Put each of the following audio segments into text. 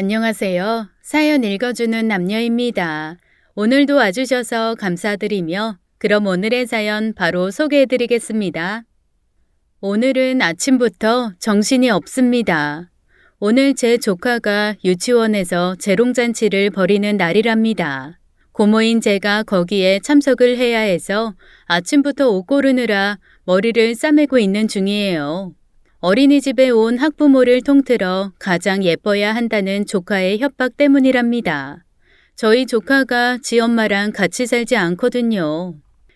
안녕하세요. 사연 읽어주는 남녀입니다. 오늘도 와주셔서 감사드리며 그럼 오늘의 사연 바로 소개해드리겠습니다. 오늘은 아침부터 정신이 없습니다. 오늘 제 조카가 유치원에서 재롱잔치를 벌이는 날이랍니다. 고모인 제가 거기에 참석을 해야 해서 아침부터 옷 고르느라 머리를 싸매고 있는 중이에요. 어린이집에 온 학부모를 통틀어 가장 예뻐야 한다는 조카의 협박 때문이랍니다. 저희 조카가 지 엄마랑 같이 살지 않거든요.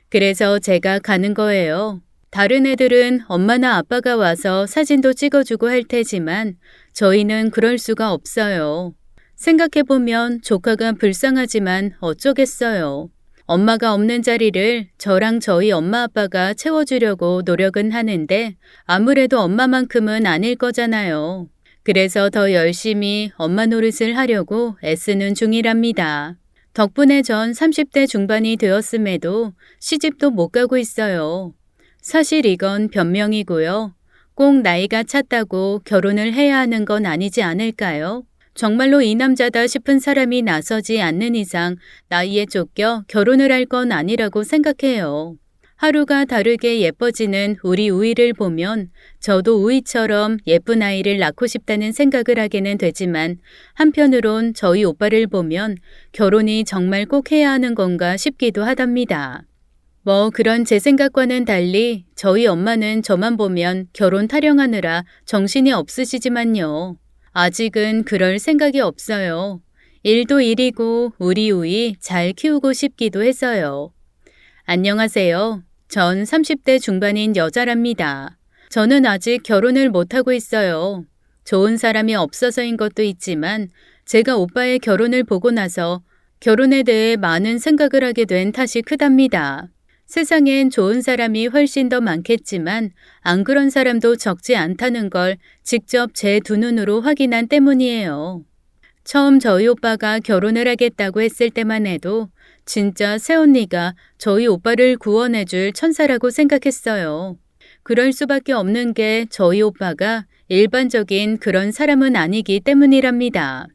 그래서 제가 가는 거예요. 다른 애들은 엄마나 아빠가 와서 사진도 찍어주고 할 테지만 저희는 그럴 수가 없어요. 생각해보면 조카가 불쌍하지만 어쩌겠어요. 엄마가 없는 자리를 저랑 저희 엄마 아빠가 채워주려고 노력은 하는데 아무래도 엄마만큼은 아닐 거잖아요. 그래서 더 열심히 엄마 노릇을 하려고 애쓰는 중이랍니다. 덕분에 전 30대 중반이 되었음에도 시집도 못 가고 있어요. 사실 이건 변명이고요. 꼭 나이가 찼다고 결혼을 해야 하는 건 아니지 않을까요? 정말로 이 남자다 싶은 사람이 나서지 않는 이상 나이에 쫓겨 결혼을 할 건 아니라고 생각해요. 하루가 다르게 예뻐지는 우리 우이를 보면 저도 우이처럼 예쁜 아이를 낳고 싶다는 생각을 하게는 되지만 한편으론 저희 오빠를 보면 결혼이 정말 꼭 해야 하는 건가 싶기도 하답니다. 뭐 그런 제 생각과는 달리 저희 엄마는 저만 보면 결혼 타령하느라 정신이 없으시지만요. 아직은 그럴 생각이 없어요. 일도 일이고 우리 우이 잘 키우고 싶기도 해서요. 안녕하세요. 전 30대 중반인 여자랍니다. 저는 아직 결혼을 못하고 있어요. 좋은 사람이 없어서인 것도 있지만 제가 오빠의 결혼을 보고 나서 결혼에 대해 많은 생각을 하게 된 탓이 크답니다. 세상엔 좋은 사람이 훨씬 더 많겠지만 안 그런 사람도 적지 않다는 걸 직접 제 두 눈으로 확인한 때문이에요. 처음 저희 오빠가 결혼을 하겠다고 했을 때만 해도 진짜 새언니가 저희 오빠를 구원해줄 천사라고 생각했어요. 그럴 수밖에 없는 게 저희 오빠가 일반적인 그런 사람은 아니기 때문이랍니다.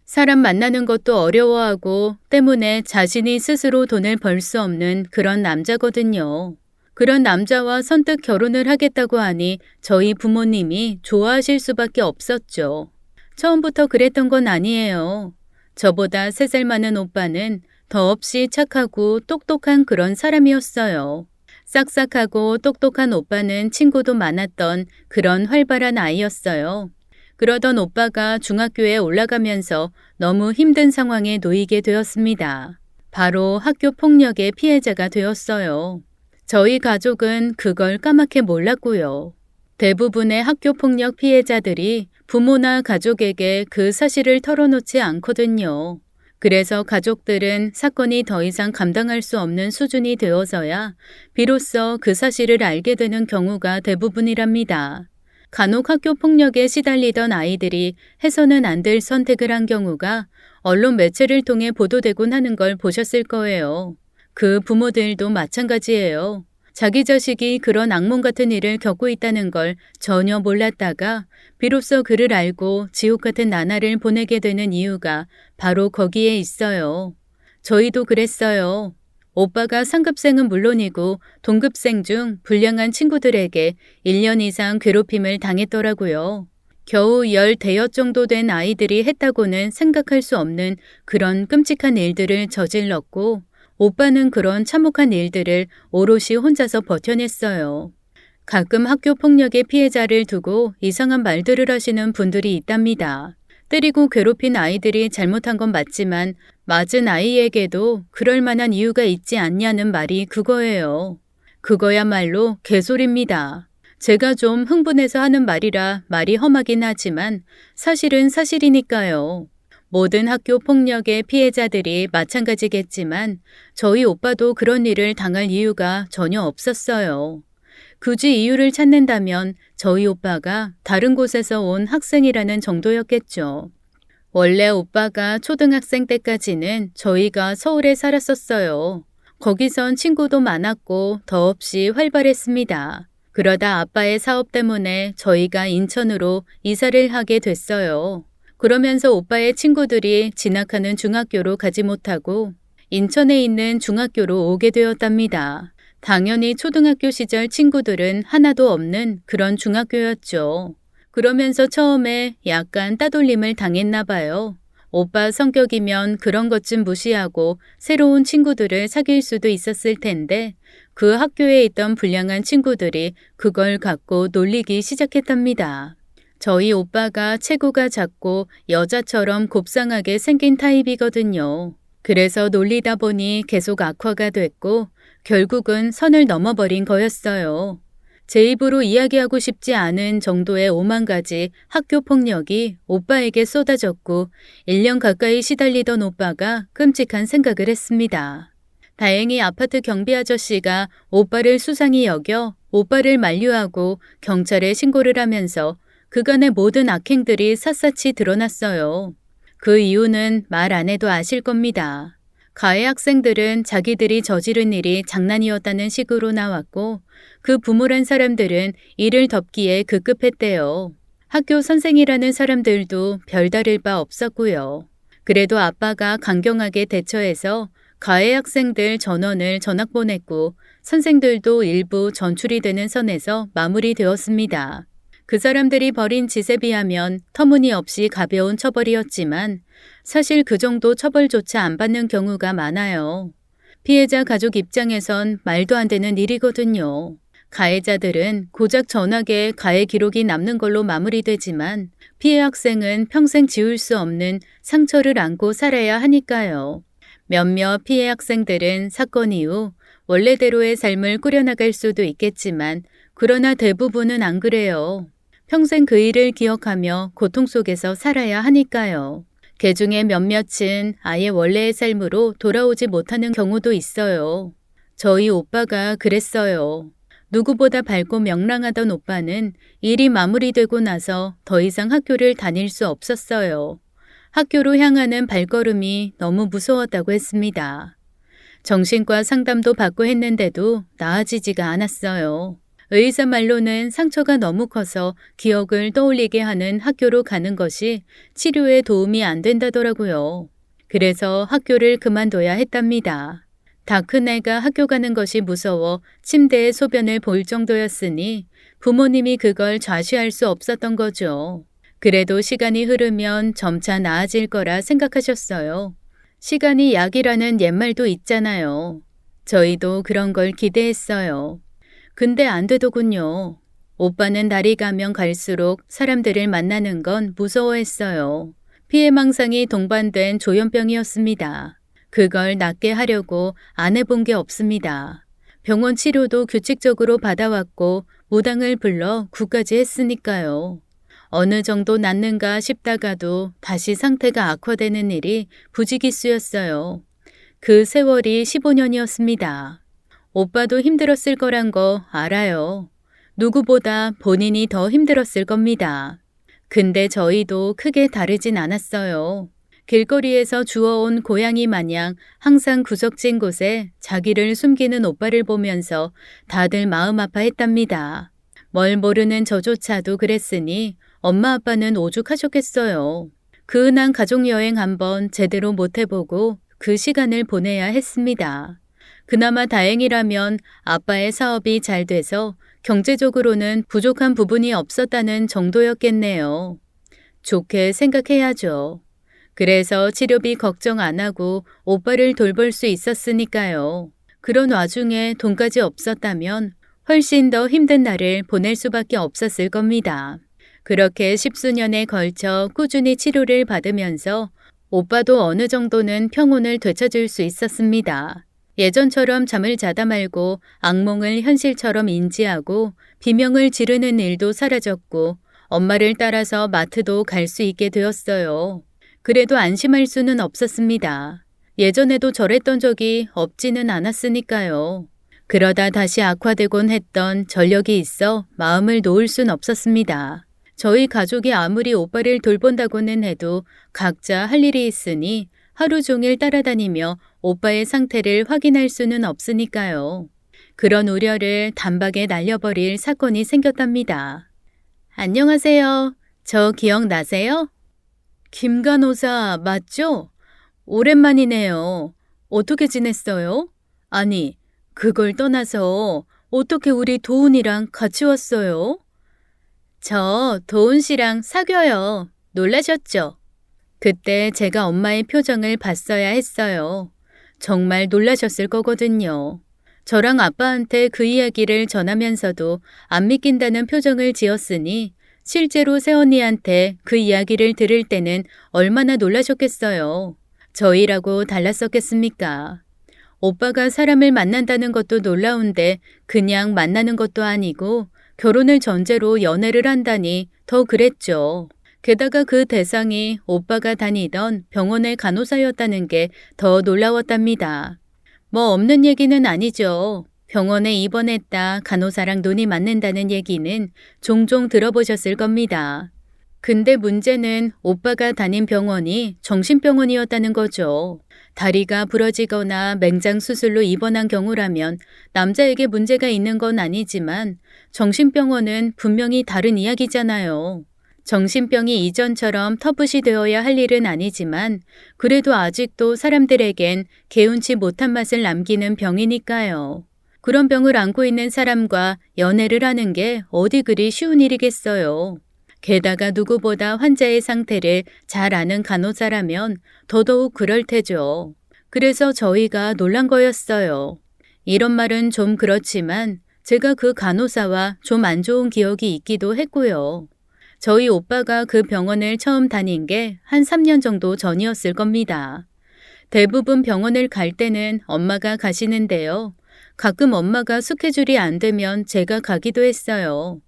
사람 만나는 것도 어려워하고 때문에 자신이 스스로 돈을 벌 수 없는 그런 남자거든요. 그런 남자와 선뜻 결혼을 하겠다고 하니 저희 부모님이 좋아하실 수밖에 없었죠. 처음부터 그랬던 건 아니에요. 저보다 3살 많은 오빠는 더없이 착하고 똑똑한 그런 사람이었어요. 싹싹하고 똑똑한 오빠는 친구도 많았던 그런 활발한 아이였어요. 그러던 오빠가 중학교에 올라가면서 너무 힘든 상황에 놓이게 되었습니다. 바로 학교 폭력의 피해자가 되었어요. 저희 가족은 그걸 까맣게 몰랐고요. 대부분의 학교 폭력 피해자들이 부모나 가족에게 그 사실을 털어놓지 않거든요. 그래서 가족들은 사건이 더 이상 감당할 수 없는 수준이 되어서야 비로소 그 사실을 알게 되는 경우가 대부분이랍니다. 간혹 학교 폭력에 시달리던 아이들이 해서는 안 될 선택을 한 경우가 언론 매체를 통해 보도되곤 하는 걸 보셨을 거예요. 그 부모들도 마찬가지예요. 자기 자식이 그런 악몽 같은 일을 겪고 있다는 걸 전혀 몰랐다가 비로소 그를 알고 지옥 같은 나날을 보내게 되는 이유가 바로 거기에 있어요. 저희도 그랬어요. 오빠가 상급생은 물론이고 동급생 중 불량한 친구들에게 1년 이상 괴롭힘을 당했더라고요. 겨우 10대여 정도 된 아이들이 했다고는 생각할 수 없는 그런 끔찍한 일들을 저질렀고 오빠는 그런 참혹한 일들을 오롯이 혼자서 버텨냈어요. 가끔 학교 폭력의 피해자를 두고 이상한 말들을 하시는 분들이 있답니다. 때리고 괴롭힌 아이들이 잘못한 건 맞지만 맞은 아이에게도 그럴 만한 이유가 있지 않냐는 말이 그거예요. 그거야말로 개소리입니다. 제가 좀 흥분해서 하는 말이라 말이 험하긴 하지만 사실은 사실이니까요. 모든 학교 폭력의 피해자들이 마찬가지겠지만 저희 오빠도 그런 일을 당할 이유가 전혀 없었어요. 굳이 이유를 찾는다면 저희 오빠가 다른 곳에서 온 학생이라는 정도였겠죠. 원래 오빠가 초등학생 때까지는 저희가 서울에 살았었어요. 거기선 친구도 많았고 더없이 활발했습니다. 그러다 아빠의 사업 때문에 저희가 인천으로 이사를 하게 됐어요. 그러면서 오빠의 친구들이 진학하는 중학교로 가지 못하고 인천에 있는 중학교로 오게 되었답니다. 당연히 초등학교 시절 친구들은 하나도 없는 그런 중학교였죠. 그러면서 처음에 약간 따돌림을 당했나 봐요. 오빠 성격이면 그런 것 좀 무시하고 새로운 친구들을 사귈 수도 있었을 텐데 그 학교에 있던 불량한 친구들이 그걸 갖고 놀리기 시작했답니다. 저희 오빠가 체구가 작고 여자처럼 곱상하게 생긴 타입이거든요. 그래서 놀리다 보니 계속 악화가 됐고 결국은 선을 넘어버린 거였어요. 제 입으로 이야기하고 싶지 않은 정도의 오만 가지 학교 폭력이 오빠에게 쏟아졌고 1년 가까이 시달리던 오빠가 끔찍한 생각을 했습니다. 다행히 아파트 경비 아저씨가 오빠를 수상히 여겨 오빠를 만류하고 경찰에 신고를 하면서 그간의 모든 악행들이 샅샅이 드러났어요. 그 이유는 말 안 해도 아실 겁니다. 가해 학생들은 자기들이 저지른 일이 장난이었다는 식으로 나왔고 그 부모란 사람들은 이를 덮기에 급급했대요. 학교 선생이라는 사람들도 별다를 바 없었고요. 그래도 아빠가 강경하게 대처해서 가해 학생들 전원을 전학 보냈고 선생들도 일부 전출이 되는 선에서 마무리되었습니다. 그 사람들이 벌인 짓에 비하면 터무니없이 가벼운 처벌이었지만 사실 그 정도 처벌조차 안 받는 경우가 많아요. 피해자 가족 입장에선 말도 안 되는 일이거든요. 가해자들은 고작 전학에 가해 기록이 남는 걸로 마무리되지만 피해 학생은 평생 지울 수 없는 상처를 안고 살아야 하니까요. 몇몇 피해 학생들은 사건 이후 원래대로의 삶을 꾸려나갈 수도 있겠지만 그러나 대부분은 안 그래요. 평생 그 일을 기억하며 고통 속에서 살아야 하니까요. 그중에 몇몇은 아예 원래의 삶으로 돌아오지 못하는 경우도 있어요. 저희 오빠가 그랬어요. 누구보다 밝고 명랑하던 오빠는 일이 마무리되고 나서 더 이상 학교를 다닐 수 없었어요. 학교로 향하는 발걸음이 너무 무서웠다고 했습니다. 정신과 상담도 받고 했는데도 나아지지가 않았어요. 의사 말로는 상처가 너무 커서 기억을 떠올리게 하는 학교로 가는 것이 치료에 도움이 안 된다더라고요. 그래서 학교를 그만둬야 했답니다. 다 큰 애가 학교 가는 것이 무서워 침대에 소변을 볼 정도였으니 부모님이 그걸 좌시할 수 없었던 거죠. 그래도 시간이 흐르면 점차 나아질 거라 생각하셨어요. 시간이 약이라는 옛말도 있잖아요. 저희도 그런 걸 기대했어요. 근데 안 되더군요. 오빠는 날이 가면 갈수록 사람들을 만나는 건 무서워했어요. 피해망상이 동반된 조현병이었습니다. 그걸 낫게 하려고 안 해본 게 없습니다. 병원 치료도 규칙적으로 받아왔고 무당을 불러 구까지 했으니까요. 어느 정도 낫는가 싶다가도 다시 상태가 악화되는 일이 부지기수였어요. 그 세월이 15년이었습니다. 오빠도 힘들었을 거란 거 알아요. 누구보다 본인이 더 힘들었을 겁니다. 근데 저희도 크게 다르진 않았어요. 길거리에서 주워온 고양이 마냥 항상 구석진 곳에 자기를 숨기는 오빠를 보면서 다들 마음 아파했답니다. 뭘 모르는 저조차도 그랬으니 엄마 아빠는 오죽하셨겠어요. 그 흔한 가족여행 한번 제대로 못 해보고 그 시간을 보내야 했습니다. 그나마 다행이라면 아빠의 사업이 잘 돼서 경제적으로는 부족한 부분이 없었다는 정도였겠네요. 좋게 생각해야죠. 그래서 치료비 걱정 안 하고 오빠를 돌볼 수 있었으니까요. 그런 와중에 돈까지 없었다면 훨씬 더 힘든 날을 보낼 수밖에 없었을 겁니다. 그렇게 십수년에 걸쳐 꾸준히 치료를 받으면서 오빠도 어느 정도는 평온을 되찾을 수 있었습니다. 예전처럼 잠을 자다 말고 악몽을 현실처럼 인지하고 비명을 지르는 일도 사라졌고 엄마를 따라서 마트도 갈 수 있게 되었어요. 그래도 안심할 수는 없었습니다. 예전에도 저랬던 적이 없지는 않았으니까요. 그러다 다시 악화되곤 했던 전력이 있어 마음을 놓을 순 없었습니다. 저희 가족이 아무리 오빠를 돌본다고는 해도 각자 할 일이 있으니 하루 종일 따라다니며 오빠의 상태를 확인할 수는 없으니까요. 그런 우려를 단박에 날려버릴 사건이 생겼답니다. 안녕하세요. 저 기억나세요? 김 간호사 맞죠? 오랜만이네요. 어떻게 지냈어요? 아니, 그걸 떠나서 어떻게 우리 도훈이랑 같이 왔어요? 저 도훈 씨랑 사귀어요. 놀라셨죠? 그때 제가 엄마의 표정을 봤어야 했어요. 정말 놀라셨을 거거든요. 저랑 아빠한테 그 이야기를 전하면서도 안 믿긴다는 표정을 지었으니 실제로 새언니한테 그 이야기를 들을 때는 얼마나 놀라셨겠어요. 저희라고 달랐었겠습니까? 오빠가 사람을 만난다는 것도 놀라운데 그냥 만나는 것도 아니고 결혼을 전제로 연애를 한다니 더 그랬죠. 게다가 그 대상이 오빠가 다니던 병원의 간호사였다는 게 더 놀라웠답니다. 뭐 없는 얘기는 아니죠. 병원에 입원했다 간호사랑 눈이 맞는다는 얘기는 종종 들어보셨을 겁니다. 근데 문제는 오빠가 다닌 병원이 정신병원이었다는 거죠. 다리가 부러지거나 맹장 수술로 입원한 경우라면 남자에게 문제가 있는 건 아니지만 정신병원은 분명히 다른 이야기잖아요. 정신병이 이전처럼 터붓이 되어야 할 일은 아니지만 그래도 아직도 사람들에겐 개운치 못한 맛을 남기는 병이니까요. 그런 병을 앓고 있는 사람과 연애를 하는 게 어디 그리 쉬운 일이겠어요. 게다가 누구보다 환자의 상태를 잘 아는 간호사라면 더더욱 그럴 테죠. 그래서 저희가 놀란 거였어요. 이런 말은 좀 그렇지만 제가 그 간호사와 좀 안 좋은 기억이 있기도 했고요. 저희 오빠가 그 병원을 처음 다닌 게 한 3년 정도 전이었을 겁니다. 대부분 병원을 갈 때는 엄마가 가시는데요. 가끔 엄마가 스케줄이 안 되면 제가 가기도 했어요.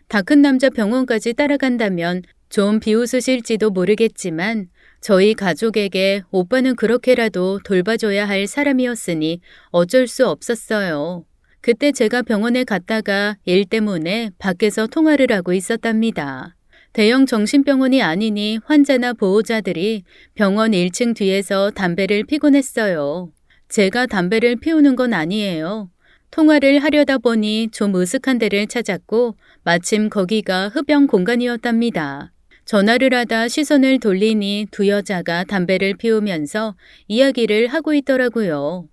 다 큰 남자 병원까지 따라간다면 좀 비웃으실지도 모르겠지만 저희 가족에게 오빠는 그렇게라도 돌봐줘야 할 사람이었으니 어쩔 수 없었어요. 그때 제가 병원에 갔다가 일 때문에 밖에서 통화를 하고 있었답니다. 대형 정신병원이 아니니 환자나 보호자들이 병원 1층 뒤에서 담배를 피곤 했어요. 제가 담배를 피우는 건 아니에요. 통화를 하려다 보니 좀 으슥한 데를 찾았고 마침 거기가 흡연 공간이었답니다. 전화를 하다 시선을 돌리니 두 여자가 담배를 피우면서 이야기를 하고 있더라고요.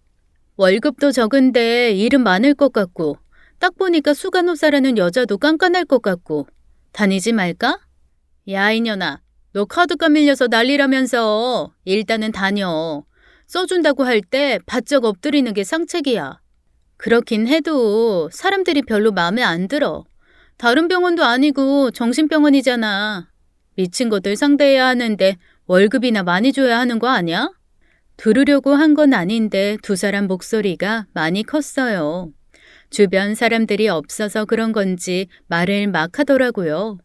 월급도 적은데 일은 많을 것 같고 딱 보니까 수간호사라는 여자도 깐깐할 것 같고 다니지 말까? 야 이년아, 너 카드값 밀려서 난리라면서 일단은 다녀. 써준다고 할 때 바짝 엎드리는 게 상책이야. 그렇긴 해도 사람들이 별로 마음에 안 들어. 다른 병원도 아니고 정신병원이잖아. 미친 것들 상대해야 하는데 월급이나 많이 줘야 하는 거 아니야? 들으려고 한 건 아닌데 두 사람 목소리가 많이 컸어요. 주변 사람들이 없어서 그런 건지 말을 막 하더라고요.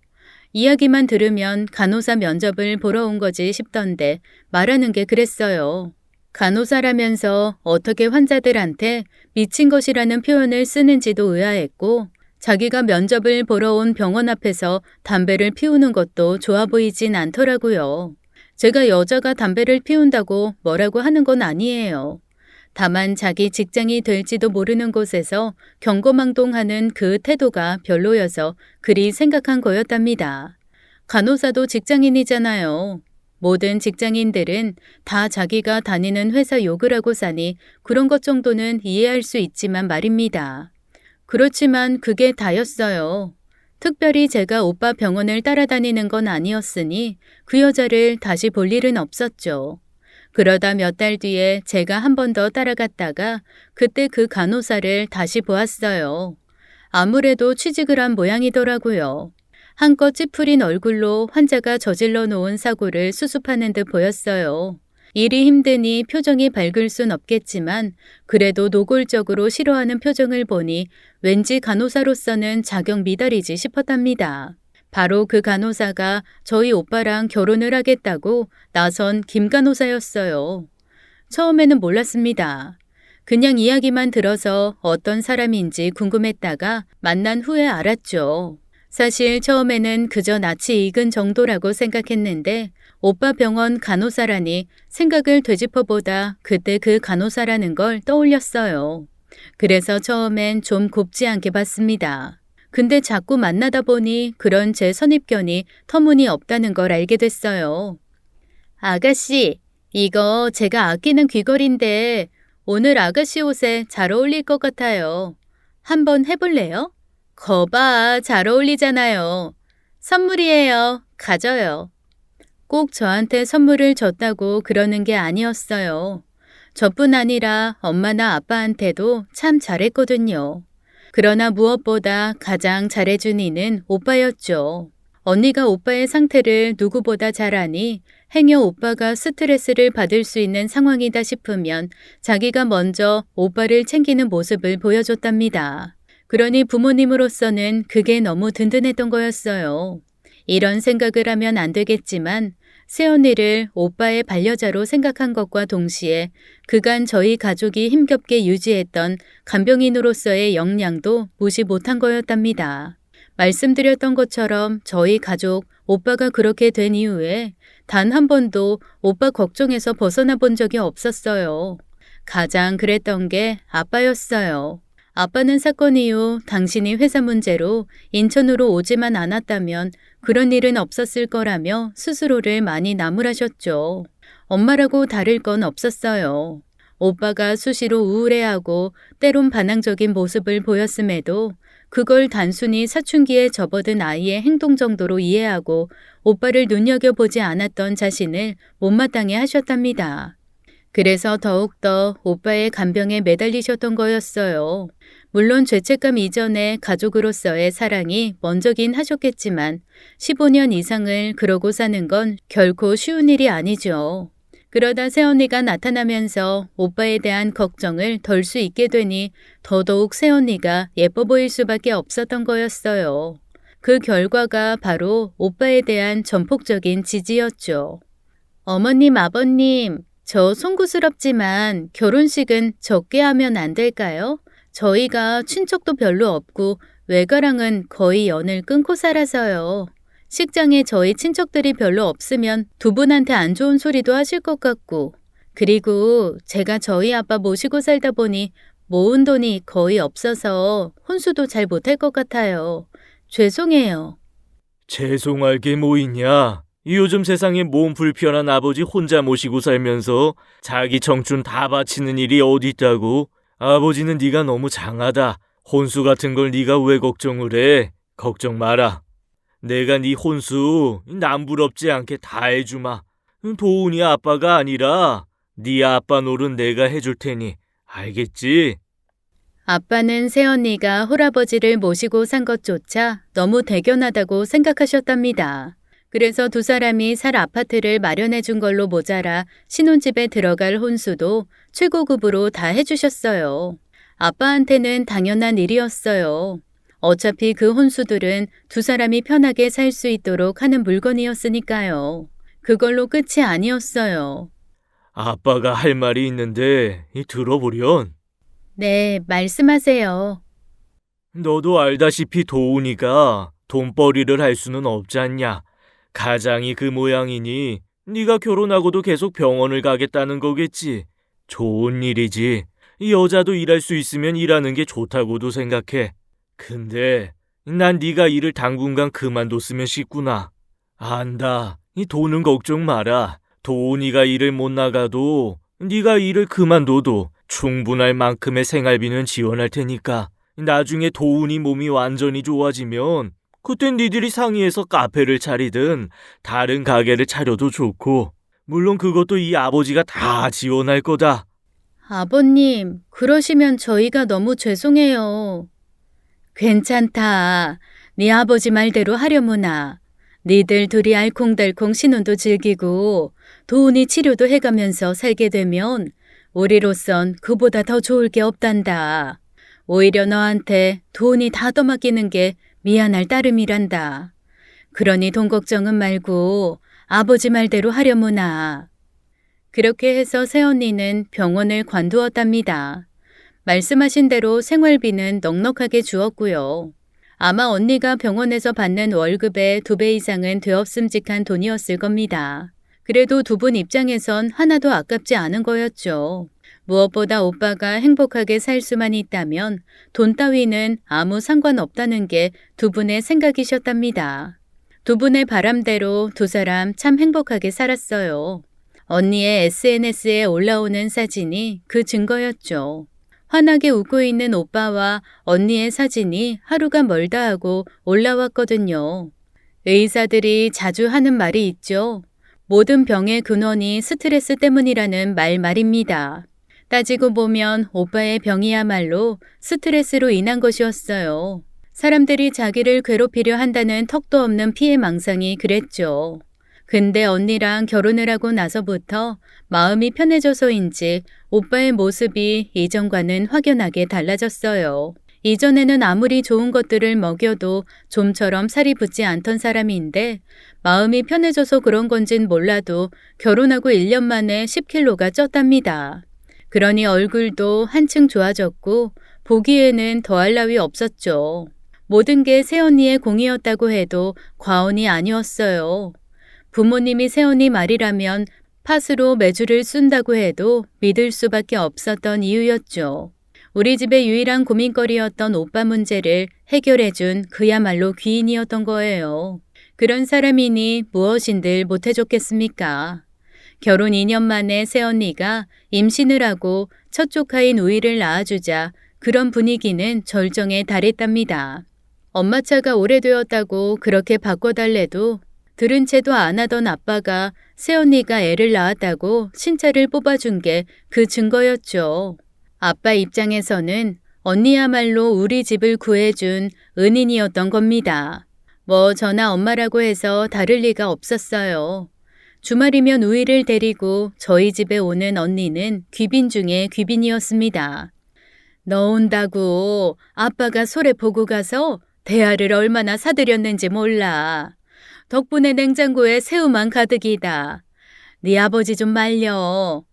이야기만 들으면 간호사 면접을 보러 온 거지 싶던데 말하는 게 그랬어요. 간호사라면서 어떻게 환자들한테 미친 것이라는 표현을 쓰는지도 의아했고 자기가 면접을 보러 온 병원 앞에서 담배를 피우는 것도 좋아 보이진 않더라고요. 제가 여자가 담배를 피운다고 뭐라고 하는 건 아니에요. 다만 자기 직장이 될지도 모르는 곳에서 경거망동하는 그 태도가 별로여서 그리 생각한 거였답니다. 간호사도 직장인이잖아요. 모든 직장인들은 다 자기가 다니는 회사 욕을 하고 사니 그런 것 정도는 이해할 수 있지만 말입니다. 그렇지만 그게 다였어요. 특별히 제가 오빠 병원을 따라다니는 건 아니었으니 그 여자를 다시 볼 일은 없었죠. 그러다 몇 달 뒤에 제가 한 번 더 따라갔다가 그때 그 간호사를 다시 보았어요. 아무래도 취직을 한 모양이더라고요. 한껏 찌푸린 얼굴로 환자가 저질러 놓은 사고를 수습하는 듯 보였어요. 일이 힘드니 표정이 밝을 순 없겠지만 그래도 노골적으로 싫어하는 표정을 보니 왠지 간호사로서는 자격 미달이지 싶었답니다. 바로 그 간호사가 저희 오빠랑 결혼을 하겠다고 나선 김 간호사였어요. 처음에는 몰랐습니다. 그냥 이야기만 들어서 어떤 사람인지 궁금했다가 만난 후에 알았죠. 사실 처음에는 그저 낯이 익은 정도라고 생각했는데 오빠 병원 간호사라니 생각을 되짚어보다 그때 그 간호사라는 걸 떠올렸어요. 그래서 처음엔 좀 곱지 않게 봤습니다. 근데 자꾸 만나다 보니 그런 제 선입견이 터무니없다는 걸 알게 됐어요. 아가씨, 이거 제가 아끼는 귀걸이인데 오늘 아가씨 옷에 잘 어울릴 것 같아요. 한번 해볼래요? 거봐, 잘 어울리잖아요. 선물이에요. 가져요. 꼭 저한테 선물을 줬다고 그러는 게 아니었어요. 저뿐 아니라 엄마나 아빠한테도 참 잘했거든요. 그러나 무엇보다 가장 잘해준 이는 오빠였죠. 언니가 오빠의 상태를 누구보다 잘 아니 행여 오빠가 스트레스를 받을 수 있는 상황이다 싶으면 자기가 먼저 오빠를 챙기는 모습을 보여줬답니다. 그러니 부모님으로서는 그게 너무 든든했던 거였어요. 이런 생각을 하면 안 되겠지만 새언니를 오빠의 반려자로 생각한 것과 동시에 그간 저희 가족이 힘겹게 유지했던 간병인으로서의 역량도 무시 못한 거였답니다. 말씀드렸던 것처럼 저희 가족 오빠가 그렇게 된 이후에 단 한 번도 오빠 걱정에서 벗어나 본 적이 없었어요. 가장 그랬던 게 아빠였어요. 아빠는 사건 이후 당신이 회사 문제로 인천으로 오지만 않았다면 그런 일은 없었을 거라며 스스로를 많이 나무라셨죠. 엄마라고 다를 건 없었어요. 오빠가 수시로 우울해하고 때론 반항적인 모습을 보였음에도 그걸 단순히 사춘기에 접어든 아이의 행동 정도로 이해하고 오빠를 눈여겨보지 않았던 자신을 못마땅해 하셨답니다. 그래서 더욱더 오빠의 간병에 매달리셨던 거였어요. 물론 죄책감 이전에 가족으로서의 사랑이 먼저긴 하셨겠지만 15년 이상을 그러고 사는 건 결코 쉬운 일이 아니죠. 그러다 새언니가 나타나면서 오빠에 대한 걱정을 덜 수 있게 되니 더더욱 새언니가 예뻐 보일 수밖에 없었던 거였어요. 그 결과가 바로 오빠에 대한 전폭적인 지지였죠. 어머님, 아버님, 저 송구스럽지만 결혼식은 적게 하면 안 될까요? 저희가 친척도 별로 없고 외가랑은 거의 연을 끊고 살아서요. 식장에 저희 친척들이 별로 없으면 두 분한테 안 좋은 소리도 하실 것 같고, 그리고 제가 저희 아빠 모시고 살다 보니 모은 돈이 거의 없어서 혼수도 잘 못할 것 같아요. 죄송해요. 죄송할 게 뭐 있냐? 요즘 세상에 몸 불편한 아버지 혼자 모시고 살면서 자기 청춘 다 바치는 일이 어디 있다고? 아버지는 네가 너무 장하다. 혼수 같은 걸 네가 왜 걱정을 해? 걱정 마라. 내가 네 혼수 남부럽지 않게 다 해주마. 도훈이 아빠가 아니라 네 아빠 노릇 내가 해줄 테니 알겠지? 아빠는 새언니가 홀아버지를 모시고 산 것조차 너무 대견하다고 생각하셨답니다. 그래서 두 사람이 살 아파트를 마련해 준 걸로 모자라 신혼집에 들어갈 혼수도 최고급으로 다 해주셨어요. 아빠한테는 당연한 일이었어요. 어차피 그 혼수들은 두 사람이 편하게 살 수 있도록 하는 물건이었으니까요. 그걸로 끝이 아니었어요. 아빠가 할 말이 있는데 들어보련? 네, 말씀하세요. 너도 알다시피 도훈이가 돈벌이를 할 수는 없지 않냐. 가장이 그 모양이니 네가 결혼하고도 계속 병원을 가겠다는 거겠지. 좋은 일이지. 이 여자도 일할 수 있으면 일하는 게 좋다고도 생각해. 근데 난 네가 일을 당분간 그만뒀으면 싶구나. 안다. 이 돈은 걱정 마라. 도훈이가 일을 못 나가도 네가 일을 그만둬도 충분할 만큼의 생활비는 지원할 테니까 나중에 도훈이 몸이 완전히 좋아지면 그땐 니들이 상의해서 카페를 차리든 다른 가게를 차려도 좋고 물론 그것도 이 아버지가 다 지원할 거다. 아버님, 그러시면 저희가 너무 죄송해요. 괜찮다. 네 아버지 말대로 하려무나. 니들 둘이 알콩달콩 신혼도 즐기고 도훈이 치료도 해가면서 살게 되면 우리로선 그보다 더 좋을 게 없단다. 오히려 너한테 돈이 다 떠맡기는 게 미안할 따름이란다. 그러니 돈 걱정은 말고 아버지 말대로 하려무나. 그렇게 해서 새언니는 병원을 관두었답니다. 말씀하신 대로 생활비는 넉넉하게 주었고요. 아마 언니가 병원에서 받는 월급의 2배 이상은 되었음직한 돈이었을 겁니다. 그래도 두 분 입장에선 하나도 아깝지 않은 거였죠. 무엇보다 오빠가 행복하게 살 수만 있다면 돈 따위는 아무 상관없다는 게 두 분의 생각이셨답니다. 두 분의 바람대로 두 사람 참 행복하게 살았어요. 언니의 SNS에 올라오는 사진이 그 증거였죠. 환하게 웃고 있는 오빠와 언니의 사진이 하루가 멀다 하고 올라왔거든요. 의사들이 자주 하는 말이 있죠. 모든 병의 근원이 스트레스 때문이라는 말입니다. 따지고 보면 오빠의 병이야말로 스트레스로 인한 것이었어요. 사람들이 자기를 괴롭히려 한다는 턱도 없는 피해망상이 그랬죠. 근데 언니랑 결혼을 하고 나서부터 마음이 편해져서인지 오빠의 모습이 이전과는 확연하게 달라졌어요. 이전에는 아무리 좋은 것들을 먹여도 좀처럼 살이 붙지 않던 사람인데 마음이 편해져서 그런 건진 몰라도 결혼하고 1년 만에 10kg가 쪘답니다. 그러니 얼굴도 한층 좋아졌고 보기에는 더할 나위 없었죠. 모든 게 새언니의 공이었다고 해도 과언이 아니었어요. 부모님이 새언니 말이라면 팥으로 매주를 쓴다고 해도 믿을 수밖에 없었던 이유였죠. 우리 집의 유일한 고민거리였던 오빠 문제를 해결해준 그야말로 귀인이었던 거예요. 그런 사람이니 무엇인들 못해줬겠습니까? 결혼 2년 만에 새언니가 임신을 하고 첫 조카인 우이를 낳아주자 그런 분위기는 절정에 달했답니다. 엄마 차가 오래되었다고 그렇게 바꿔달래도 들은 채도 안 하던 아빠가 새언니가 애를 낳았다고 신차를 뽑아준 게 그 증거였죠. 아빠 입장에서는 언니야말로 우리 집을 구해준 은인이었던 겁니다. 뭐 저나 엄마라고 해서 다를 리가 없었어요. 주말이면 우이를 데리고 저희 집에 오는 언니는 귀빈 중에 귀빈이었습니다. 너 온다고 아빠가 소래 보고 가서 대하를 얼마나 사들였는지 몰라. 덕분에 냉장고에 새우만 가득이다. 네 아버지 좀 말려.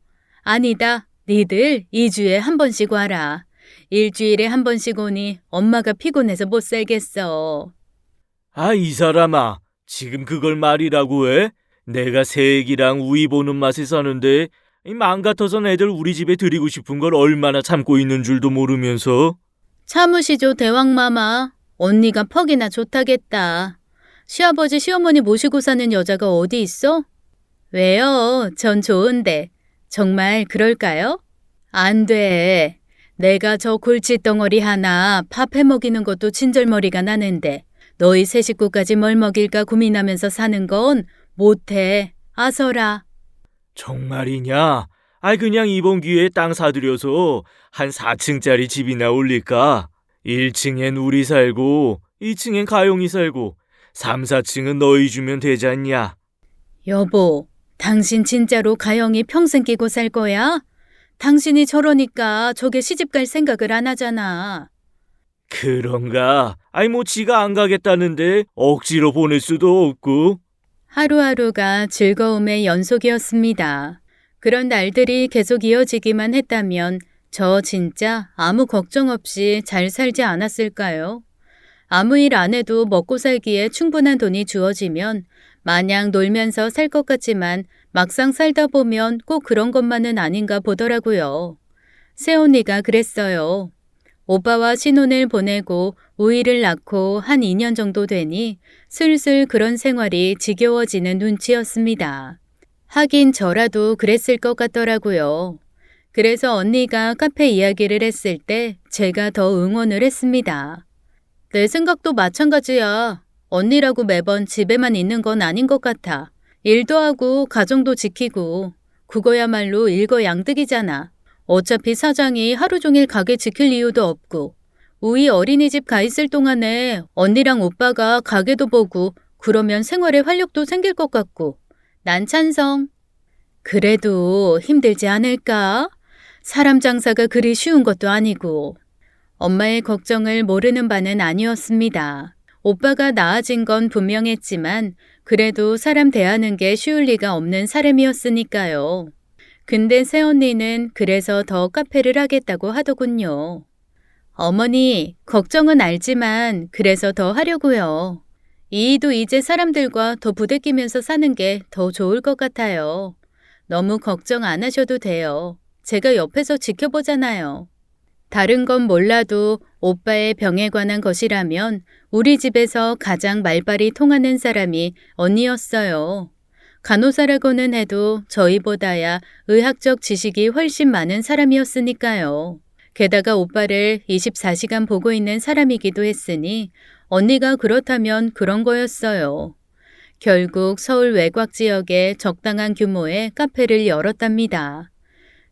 아니다. 니들 2주에 한 번씩 와라. 일주일에 한 번씩 오니 엄마가 피곤해서 못 살겠어. 아, 이 사람아. 지금 그걸 말이라고 해? 내가 새애기랑 우이 보는 맛에 사는데 맘 같아선 애들 우리 집에 드리고 싶은 걸 얼마나 참고 있는 줄도 모르면서. 참으시죠, 대왕마마. 언니가 퍽이나 좋다겠다. 시아버지 시어머니 모시고 사는 여자가 어디 있어? 왜요? 전 좋은데. 정말 그럴까요? 안 돼. 내가 저 골칫덩어리 하나 밥 해먹이는 것도 진절머리가 나는데 너희 세 식구까지 뭘 먹일까 고민하면서 사는 건 못해. 아서라. 정말이냐? 아이, 그냥 이번 기회에 땅 사들여서 한 4층짜리 집이나 올릴까? 1층엔 우리 살고 2층엔 가용이 살고 3, 4층은 너희 주면 되지 않냐? 여보, 당신 진짜로 가영이 평생 끼고 살 거야? 당신이 저러니까 저게 시집 갈 생각을 안 하잖아. 그런가? 아이, 뭐 지가 안 가겠다는데 억지로 보낼 수도 없고. 하루하루가 즐거움의 연속이었습니다. 그런 날들이 계속 이어지기만 했다면 저 진짜 아무 걱정 없이 잘 살지 않았을까요? 아무 일 안 해도 먹고 살기에 충분한 돈이 주어지면 마냥 놀면서 살 것 같지만 막상 살다 보면 꼭 그런 것만은 아닌가 보더라고요. 새언니가 그랬어요. 오빠와 신혼을 보내고 우이를 낳고 한 2년 정도 되니 슬슬 그런 생활이 지겨워지는 눈치였습니다. 하긴 저라도 그랬을 것 같더라고요. 그래서 언니가 카페 이야기를 했을 때 제가 더 응원을 했습니다. 내 생각도 마찬가지야. 언니라고 매번 집에만 있는 건 아닌 것 같아. 일도 하고 가정도 지키고 그거야말로 일거양득이잖아. 어차피 사장이 하루 종일 가게 지킬 이유도 없고 우리 어린이집 가 있을 동안에 언니랑 오빠가 가게도 보고 그러면 생활에 활력도 생길 것 같고 난 찬성. 그래도 힘들지 않을까? 사람 장사가 그리 쉬운 것도 아니고. 엄마의 걱정을 모르는 바는 아니었습니다. 오빠가 나아진 건 분명했지만 그래도 사람 대하는 게 쉬울 리가 없는 사람이었으니까요. 근데 새언니는 그래서 더 카페를 하겠다고 하더군요. 어머니, 걱정은 알지만 그래서 더 하려고요. 이이도 이제 사람들과 더 부대끼면서 사는 게 더 좋을 것 같아요. 너무 걱정 안 하셔도 돼요. 제가 옆에서 지켜보잖아요. 다른 건 몰라도 오빠의 병에 관한 것이라면 우리 집에서 가장 말발이 통하는 사람이 언니였어요. 간호사라고는 해도 저희보다야 의학적 지식이 훨씬 많은 사람이었으니까요. 게다가 오빠를 24시간 보고 있는 사람이기도 했으니 언니가 그렇다면 그런 거였어요. 결국 서울 외곽 지역에 적당한 규모의 카페를 열었답니다.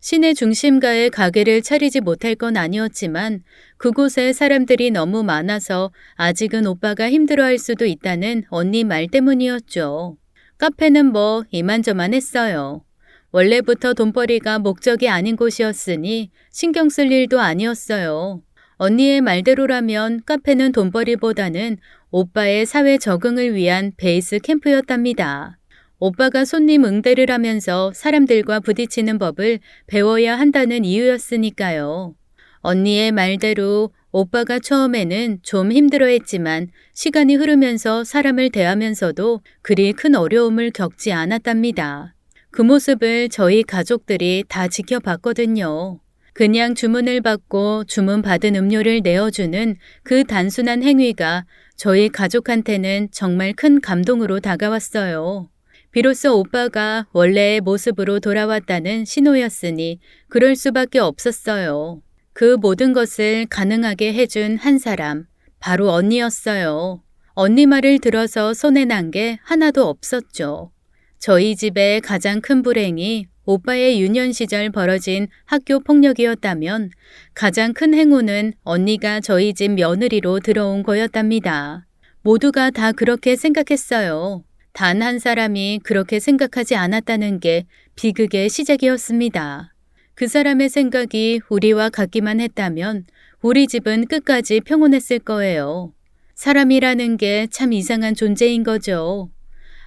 시내 중심가에 가게를 차리지 못할 건 아니었지만 그곳에 사람들이 너무 많아서 아직은 오빠가 힘들어할 수도 있다는 언니 말 때문이었죠. 카페는 뭐 이만저만 했어요. 원래부터 돈벌이가 목적이 아닌 곳이었으니 신경 쓸 일도 아니었어요. 언니의 말대로라면 카페는 돈벌이보다는 오빠의 사회 적응을 위한 베이스 캠프였답니다. 오빠가 손님 응대를 하면서 사람들과 부딪히는 법을 배워야 한다는 이유였으니까요. 언니의 말대로 오빠가 처음에는 좀 힘들어했지만 시간이 흐르면서 사람을 대하면서도 그리 큰 어려움을 겪지 않았답니다. 그 모습을 저희 가족들이 다 지켜봤거든요. 그냥 주문을 받고 주문받은 음료를 내어주는 그 단순한 행위가 저희 가족한테는 정말 큰 감동으로 다가왔어요. 비로소 오빠가 원래의 모습으로 돌아왔다는 신호였으니 그럴 수밖에 없었어요. 그 모든 것을 가능하게 해준 한 사람, 바로 언니였어요. 언니 말을 들어서 손에 난 게 하나도 없었죠. 저희 집의 가장 큰 불행이 오빠의 유년 시절 벌어진 학교 폭력이었다면 가장 큰 행운은 언니가 저희 집 며느리로 들어온 거였답니다. 모두가 다 그렇게 생각했어요. 단 한 사람이 그렇게 생각하지 않았다는 게 비극의 시작이었습니다. 그 사람의 생각이 우리와 같기만 했다면 우리 집은 끝까지 평온했을 거예요. 사람이라는 게 참 이상한 존재인 거죠.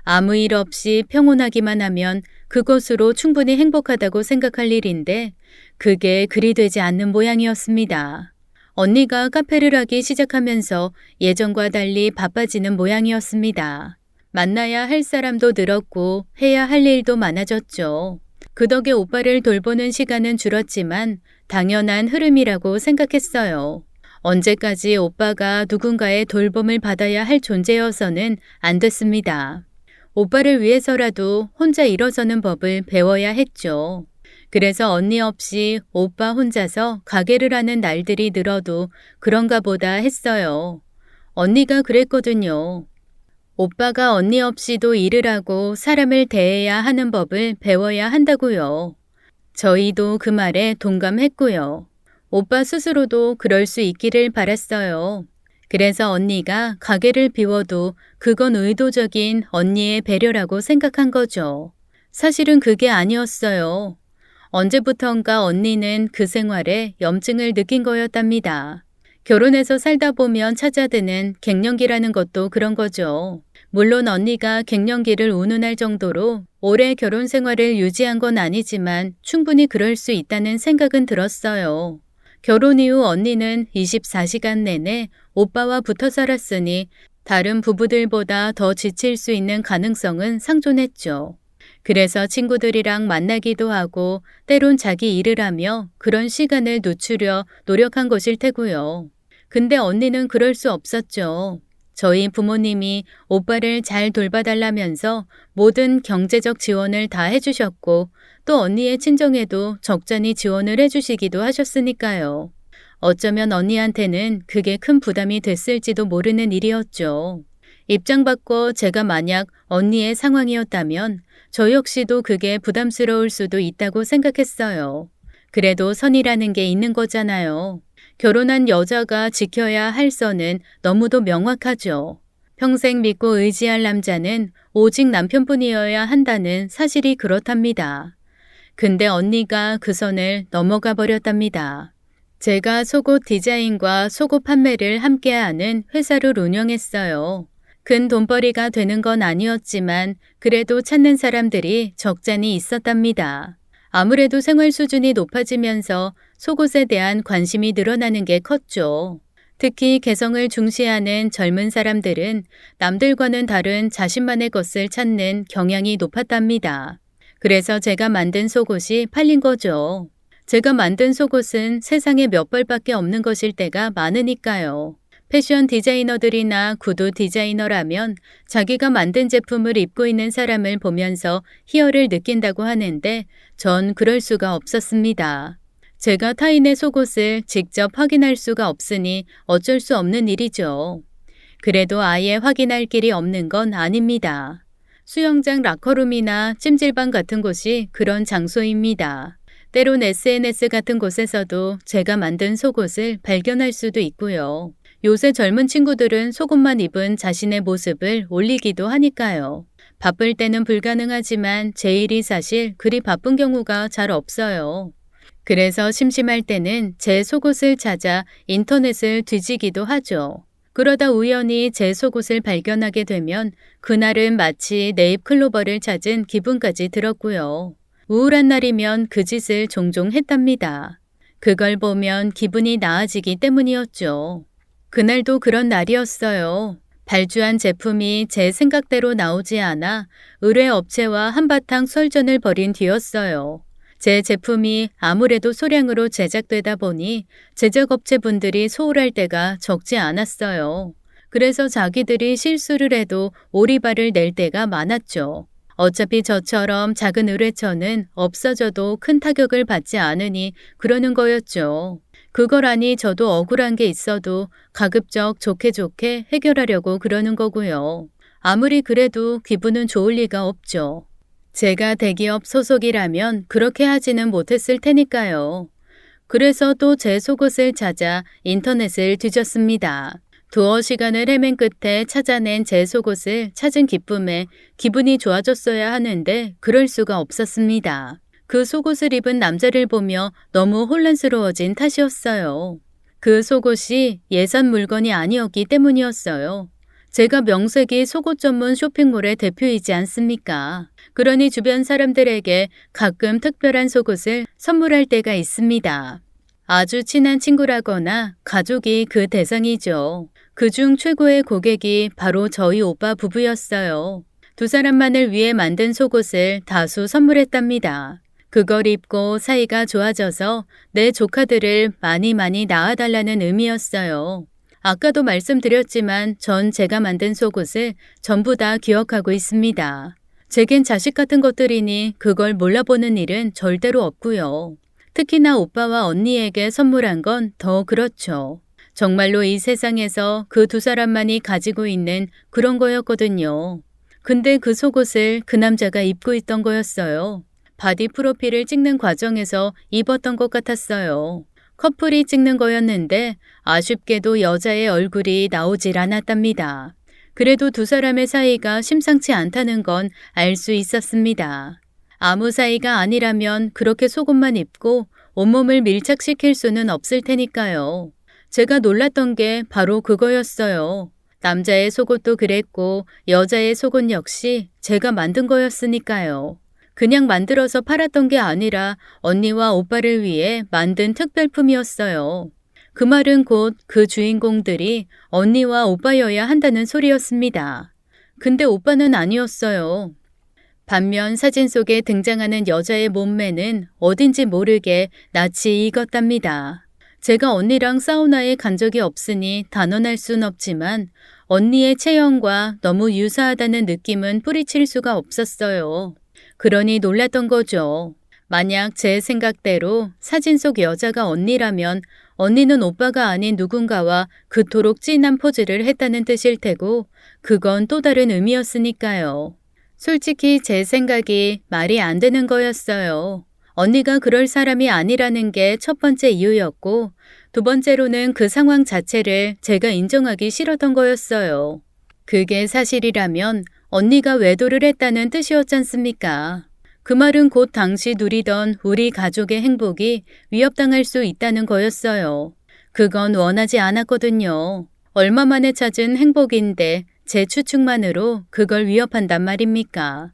아무 일 없이 평온하기만 하면 그것으로 충분히 행복하다고 생각할 일인데 그게 그리 되지 않는 모양이었습니다. 언니가 카페를 하기 시작하면서 예전과 달리 바빠지는 모양이었습니다. 만나야 할 사람도 늘었고 해야 할 일도 많아졌죠. 그 덕에 오빠를 돌보는 시간은 줄었지만 당연한 흐름이라고 생각했어요. 언제까지 오빠가 누군가의 돌봄을 받아야 할 존재여서는 안 됐습니다. 오빠를 위해서라도 혼자 일어서는 법을 배워야 했죠. 그래서 언니 없이 오빠 혼자서 가게를 하는 날들이 늘어도 그런가 보다 했어요. 언니가 그랬거든요. 오빠가 언니 없이도 일을 하고 사람을 대해야 하는 법을 배워야 한다고요. 저희도 그 말에 동감했고요. 오빠 스스로도 그럴 수 있기를 바랐어요. 그래서 언니가 가게를 비워도 그건 의도적인 언니의 배려라고 생각한 거죠. 사실은 그게 아니었어요. 언제부턴가 언니는 그 생활에 염증을 느낀 거였답니다. 결혼해서 살다 보면 찾아드는 갱년기라는 것도 그런 거죠. 물론 언니가 갱년기를 운운할 정도로 오래 결혼 생활을 유지한 건 아니지만 충분히 그럴 수 있다는 생각은 들었어요. 결혼 이후 언니는 24시간 내내 오빠와 붙어 살았으니 다른 부부들보다 더 지칠 수 있는 가능성은 상존했죠. 그래서 친구들이랑 만나기도 하고 때론 자기 일을 하며 그런 시간을 늦추려 노력한 것일 테고요. 근데 언니는 그럴 수 없었죠. 저희 부모님이 오빠를 잘 돌봐달라면서 모든 경제적 지원을 다 해주셨고 또 언니의 친정에도 적잖이 지원을 해주시기도 하셨으니까요. 어쩌면 언니한테는 그게 큰 부담이 됐을지도 모르는 일이었죠. 입장 바꿔 제가 만약 언니의 상황이었다면 저 역시도 그게 부담스러울 수도 있다고 생각했어요. 그래도 선이라는 게 있는 거잖아요. 결혼한 여자가 지켜야 할 선은 너무도 명확하죠. 평생 믿고 의지할 남자는 오직 남편뿐이어야 한다는 사실이 그렇답니다. 근데 언니가 그 선을 넘어가 버렸답니다. 제가 속옷 디자인과 속옷 판매를 함께하는 회사를 운영했어요. 큰 돈벌이가 되는 건 아니었지만 그래도 찾는 사람들이 적잖이 있었답니다. 아무래도 생활 수준이 높아지면서 속옷에 대한 관심이 늘어나는 게 컸죠. 특히 개성을 중시하는 젊은 사람들은 남들과는 다른 자신만의 것을 찾는 경향이 높았답니다. 그래서 제가 만든 속옷이 팔린 거죠. 제가 만든 속옷은 세상에 몇 벌밖에 없는 것일 때가 많으니까요. 패션 디자이너들이나 구두 디자이너라면 자기가 만든 제품을 입고 있는 사람을 보면서 희열을 느낀다고 하는데 전 그럴 수가 없었습니다. 제가 타인의 속옷을 직접 확인할 수가 없으니 어쩔 수 없는 일이죠. 그래도 아예 확인할 길이 없는 건 아닙니다. 수영장 라커룸이나 찜질방 같은 곳이 그런 장소입니다. 때론 SNS 같은 곳에서도 제가 만든 속옷을 발견할 수도 있고요. 요새 젊은 친구들은 속옷만 입은 자신의 모습을 올리기도 하니까요. 바쁠 때는 불가능하지만 제 일이 사실 그리 바쁜 경우가 잘 없어요. 그래서 심심할 때는 제 속옷을 찾아 인터넷을 뒤지기도 하죠. 그러다 우연히 제 속옷을 발견하게 되면 그날은 마치 네잎클로버를 찾은 기분까지 들었고요. 우울한 날이면 그 짓을 종종 했답니다. 그걸 보면 기분이 나아지기 때문이었죠. 그날도 그런 날이었어요. 발주한 제품이 제 생각대로 나오지 않아 의뢰업체와 한바탕 설전을 벌인 뒤였어요. 제 제품이 아무래도 소량으로 제작되다 보니 제작업체분들이 소홀할 때가 적지 않았어요. 그래서 자기들이 실수를 해도 오리발을 낼 때가 많았죠. 어차피 저처럼 작은 의뢰처는 없어져도 큰 타격을 받지 않으니 그러는 거였죠. 그걸 아니 저도 억울한 게 있어도 가급적 좋게 해결하려고 그러는 거고요. 아무리 그래도 기분은 좋을 리가 없죠. 제가 대기업 소속이라면 그렇게 하지는 못했을 테니까요. 그래서 또 제 속옷을 찾아 인터넷을 뒤졌습니다. 두어 시간을 헤맨 끝에 찾아낸 제 속옷을 찾은 기쁨에 기분이 좋아졌어야 하는데 그럴 수가 없었습니다. 그 속옷을 입은 남자를 보며 너무 혼란스러워진 탓이었어요. 그 속옷이 예산 물건이 아니었기 때문이었어요. 제가 명색이 속옷 전문 쇼핑몰의 대표이지 않습니까? 그러니 주변 사람들에게 가끔 특별한 속옷을 선물할 때가 있습니다. 아주 친한 친구라거나 가족이 그 대상이죠. 그중 최고의 고객이 바로 저희 오빠 부부였어요. 두 사람만을 위해 만든 속옷을 다수 선물했답니다. 그걸 입고 사이가 좋아져서 내 조카들을 많이 낳아달라는 의미였어요. 아까도 말씀드렸지만 전 제가 만든 속옷을 전부 다 기억하고 있습니다. 제겐 자식 같은 것들이니 그걸 몰라보는 일은 절대로 없고요. 특히나 오빠와 언니에게 선물한 건 더 그렇죠. 정말로 이 세상에서 그 두 사람만이 가지고 있는 그런 거였거든요. 근데 그 속옷을 그 남자가 입고 있던 거였어요. 바디 프로필을 찍는 과정에서 입었던 것 같았어요. 커플이 찍는 거였는데 아쉽게도 여자의 얼굴이 나오질 않았답니다. 그래도 두 사람의 사이가 심상치 않다는 건 알 수 있었습니다. 아무 사이가 아니라면 그렇게 속옷만 입고 온몸을 밀착시킬 수는 없을 테니까요. 제가 놀랐던 게 바로 그거였어요. 남자의 속옷도 그랬고 여자의 속옷 역시 제가 만든 거였으니까요. 그냥 만들어서 팔았던 게 아니라 언니와 오빠를 위해 만든 특별품이었어요. 그 말은 곧 그 주인공들이 언니와 오빠여야 한다는 소리였습니다. 근데 오빠는 아니었어요. 반면 사진 속에 등장하는 여자의 몸매는 어딘지 모르게 낯이 익었답니다. 제가 언니랑 사우나에 간 적이 없으니 단언할 순 없지만 언니의 체형과 너무 유사하다는 느낌은 뿌리칠 수가 없었어요. 그러니 놀랐던 거죠. 만약 제 생각대로 사진 속 여자가 언니라면 언니는 오빠가 아닌 누군가와 그토록 진한 포즈를 했다는 뜻일 테고 그건 또 다른 의미였으니까요. 솔직히 제 생각이 말이 안 되는 거였어요. 언니가 그럴 사람이 아니라는 게 첫 번째 이유였고 두 번째로는 그 상황 자체를 제가 인정하기 싫었던 거였어요. 그게 사실이라면 언니가 외도를 했다는 뜻이었지 않습니까? 그 말은 곧 당시 누리던 우리 가족의 행복이 위협당할 수 있다는 거였어요. 그건 원하지 않았거든요. 얼마 만에 찾은 행복인데 제 추측만으로 그걸 위협한단 말입니까?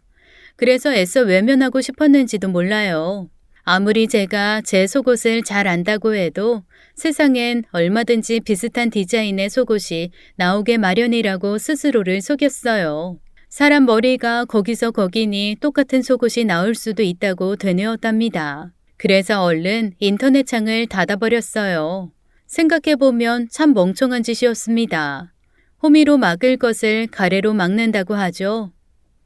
그래서 애써 외면하고 싶었는지도 몰라요. 아무리 제가 제 속옷을 잘 안다고 해도 세상엔 얼마든지 비슷한 디자인의 속옷이 나오게 마련이라고 스스로를 속였어요. 사람 머리가 거기서 거기니 똑같은 속옷이 나올 수도 있다고 되뇌었답니다. 그래서 얼른 인터넷 창을 닫아버렸어요. 생각해보면 참 멍청한 짓이었습니다. 호미로 막을 것을 가래로 막는다고 하죠.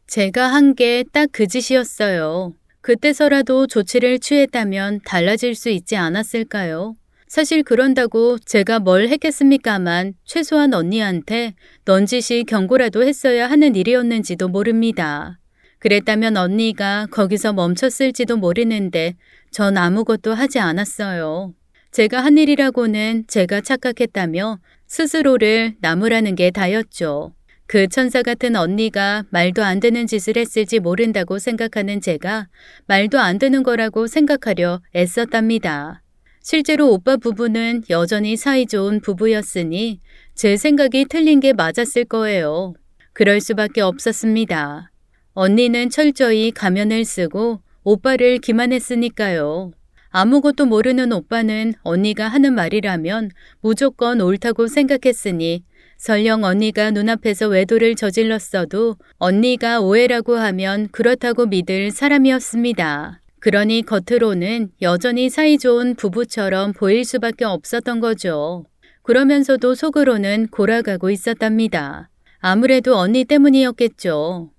제가 한 게 딱 그 짓이었어요. 그때서라도 조치를 취했다면 달라질 수 있지 않았을까요? 사실 그런다고 제가 뭘 했겠습니까만 최소한 언니한테 넌지시 경고라도 했어야 하는 일이었는지도 모릅니다. 그랬다면 언니가 거기서 멈췄을지도 모르는데 전 아무것도 하지 않았어요. 제가 한 일이라고는 제가 착각했다며 스스로를 나무라는 게 다였죠. 그 천사 같은 언니가 말도 안 되는 짓을 했을지 모른다고 생각하는 제가 말도 안 되는 거라고 생각하려 애썼답니다. 실제로 오빠 부부는 여전히 사이좋은 부부였으니 제 생각이 틀린 게 맞았을 거예요. 그럴 수밖에 없었습니다. 언니는 철저히 가면을 쓰고 오빠를 기만했으니까요. 아무것도 모르는 오빠는 언니가 하는 말이라면 무조건 옳다고 생각했으니 설령 언니가 눈앞에서 외도를 저질렀어도 언니가 오해라고 하면 그렇다고 믿을 사람이었습니다. 그러니 겉으로는 여전히 사이좋은 부부처럼 보일 수밖에 없었던 거죠. 그러면서도 속으로는 골아가고 있었답니다. 아무래도 언니 때문이었겠죠.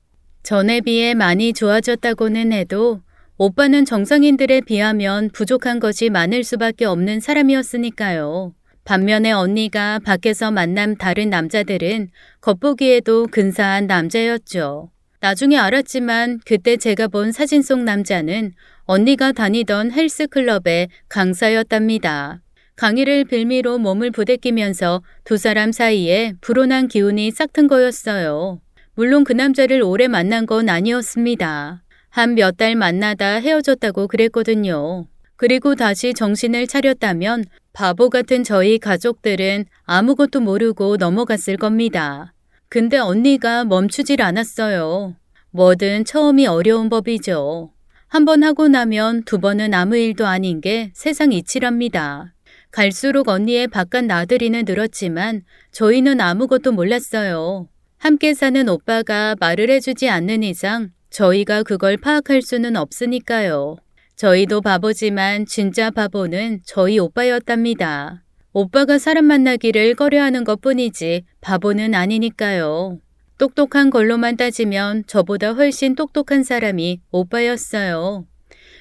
전에 비해 많이 좋아졌다고는 해도 오빠는 정상인들에 비하면 부족한 것이 많을 수밖에 없는 사람이었으니까요. 반면에 언니가 밖에서 만난 다른 남자들은 겉보기에도 근사한 남자였죠. 나중에 알았지만 그때 제가 본 사진 속 남자는 언니가 다니던 헬스클럽의 강사였답니다. 강의를 빌미로 몸을 부대끼면서 두 사람 사이에 불온한 기운이 싹튼 거였어요. 물론 그 남자를 오래 만난 건 아니었습니다. 한 몇 달 만나다 헤어졌다고 그랬거든요. 그리고 다시 정신을 차렸다면 바보 같은 저희 가족들은 아무것도 모르고 넘어갔을 겁니다. 근데 언니가 멈추질 않았어요. 뭐든 처음이 어려운 법이죠. 한 번 하고 나면 두 번은 아무 일도 아닌 게 세상 이치랍니다. 갈수록 언니의 바깥 나들이는 늘었지만 저희는 아무것도 몰랐어요. 함께 사는 오빠가 말을 해주지 않는 이상 저희가 그걸 파악할 수는 없으니까요. 저희도 바보지만 진짜 바보는 저희 오빠였답니다. 오빠가 사람 만나기를 꺼려하는 것뿐이지 바보는 아니니까요. 똑똑한 걸로만 따지면 저보다 훨씬 똑똑한 사람이 오빠였어요.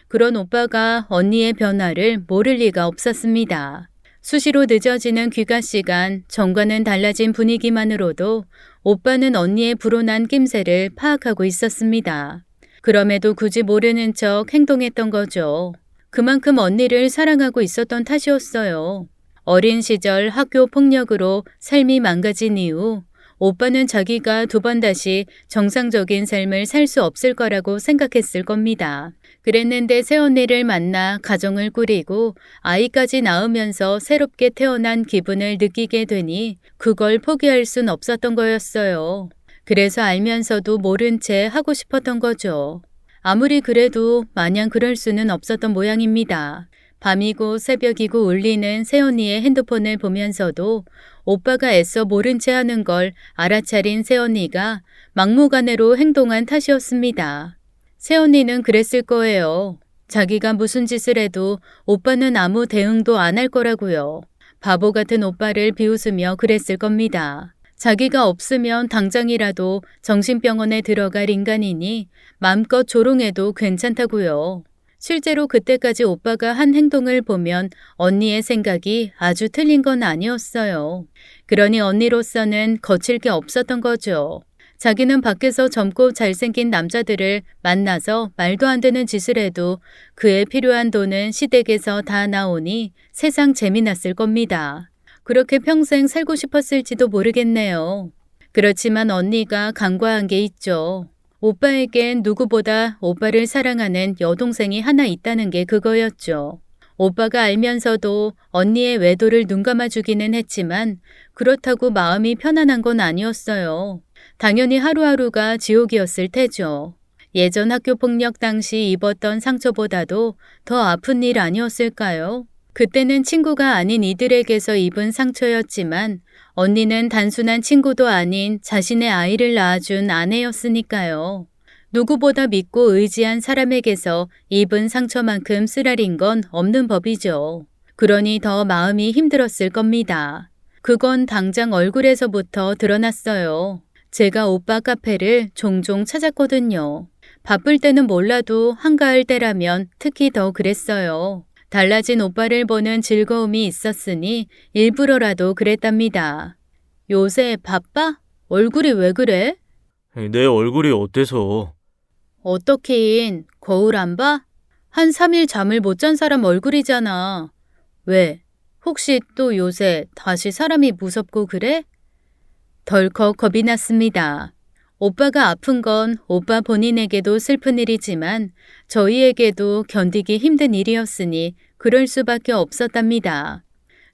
그런 오빠가 언니의 변화를 모를 리가 없었습니다. 수시로 늦어지는 귀가 시간, 전과는 달라진 분위기만으로도 오빠는 언니의 불온한 낌새를 파악하고 있었습니다. 그럼에도 굳이 모르는 척 행동했던 거죠. 그만큼 언니를 사랑하고 있었던 탓이었어요. 어린 시절 학교 폭력으로 삶이 망가진 이후 오빠는 자기가 두 번 다시 정상적인 삶을 살 수 없을 거라고 생각했을 겁니다. 그랬는데 새언니를 만나 가정을 꾸리고 아이까지 낳으면서 새롭게 태어난 기분을 느끼게 되니 그걸 포기할 순 없었던 거였어요. 그래서 알면서도 모른 채 하고 싶었던 거죠. 아무리 그래도 마냥 그럴 수는 없었던 모양입니다. 밤이고 새벽이고 울리는 새언니의 핸드폰을 보면서도 오빠가 애써 모른 채 하는 걸 알아차린 새언니가 막무가내로 행동한 탓이었습니다. 새언니는 그랬을 거예요. 자기가 무슨 짓을 해도 오빠는 아무 대응도 안 할 거라고요. 바보 같은 오빠를 비웃으며 그랬을 겁니다. 자기가 없으면 당장이라도 정신병원에 들어갈 인간이니 마음껏 조롱해도 괜찮다고요. 실제로 그때까지 오빠가 한 행동을 보면 언니의 생각이 아주 틀린 건 아니었어요. 그러니 언니로서는 거칠 게 없었던 거죠. 자기는 밖에서 젊고 잘생긴 남자들을 만나서 말도 안 되는 짓을 해도 그에 필요한 돈은 시댁에서 다 나오니 세상 재미났을 겁니다. 그렇게 평생 살고 싶었을지도 모르겠네요. 그렇지만 언니가 간과한 게 있죠. 오빠에겐 누구보다 오빠를 사랑하는 여동생이 하나 있다는 게 그거였죠. 오빠가 알면서도 언니의 외도를 눈감아주기는 했지만 그렇다고 마음이 편안한 건 아니었어요. 당연히 하루하루가 지옥이었을 테죠. 예전 학교 폭력 당시 입었던 상처보다도 더 아픈 일 아니었을까요? 그때는 친구가 아닌 이들에게서 입은 상처였지만 언니는 단순한 친구도 아닌 자신의 아이를 낳아준 아내였으니까요. 누구보다 믿고 의지한 사람에게서 입은 상처만큼 쓰라린 건 없는 법이죠. 그러니 더 마음이 힘들었을 겁니다. 그건 당장 얼굴에서부터 드러났어요. 제가 오빠 카페를 종종 찾았거든요. 바쁠 때는 몰라도 한가할 때라면 특히 더 그랬어요. 달라진 오빠를 보는 즐거움이 있었으니 일부러라도 그랬답니다. 요새 바빠? 얼굴이 왜 그래? 내 얼굴이 어때서? 어떻긴 거울 안 봐? 한 3일 잠을 못 잔 사람 얼굴이잖아. 왜? 혹시 또 요새 다시 사람이 무섭고 그래? 덜컥 겁이 났습니다. 오빠가 아픈 건 오빠 본인에게도 슬픈 일이지만 저희에게도 견디기 힘든 일이었으니 그럴 수밖에 없었답니다.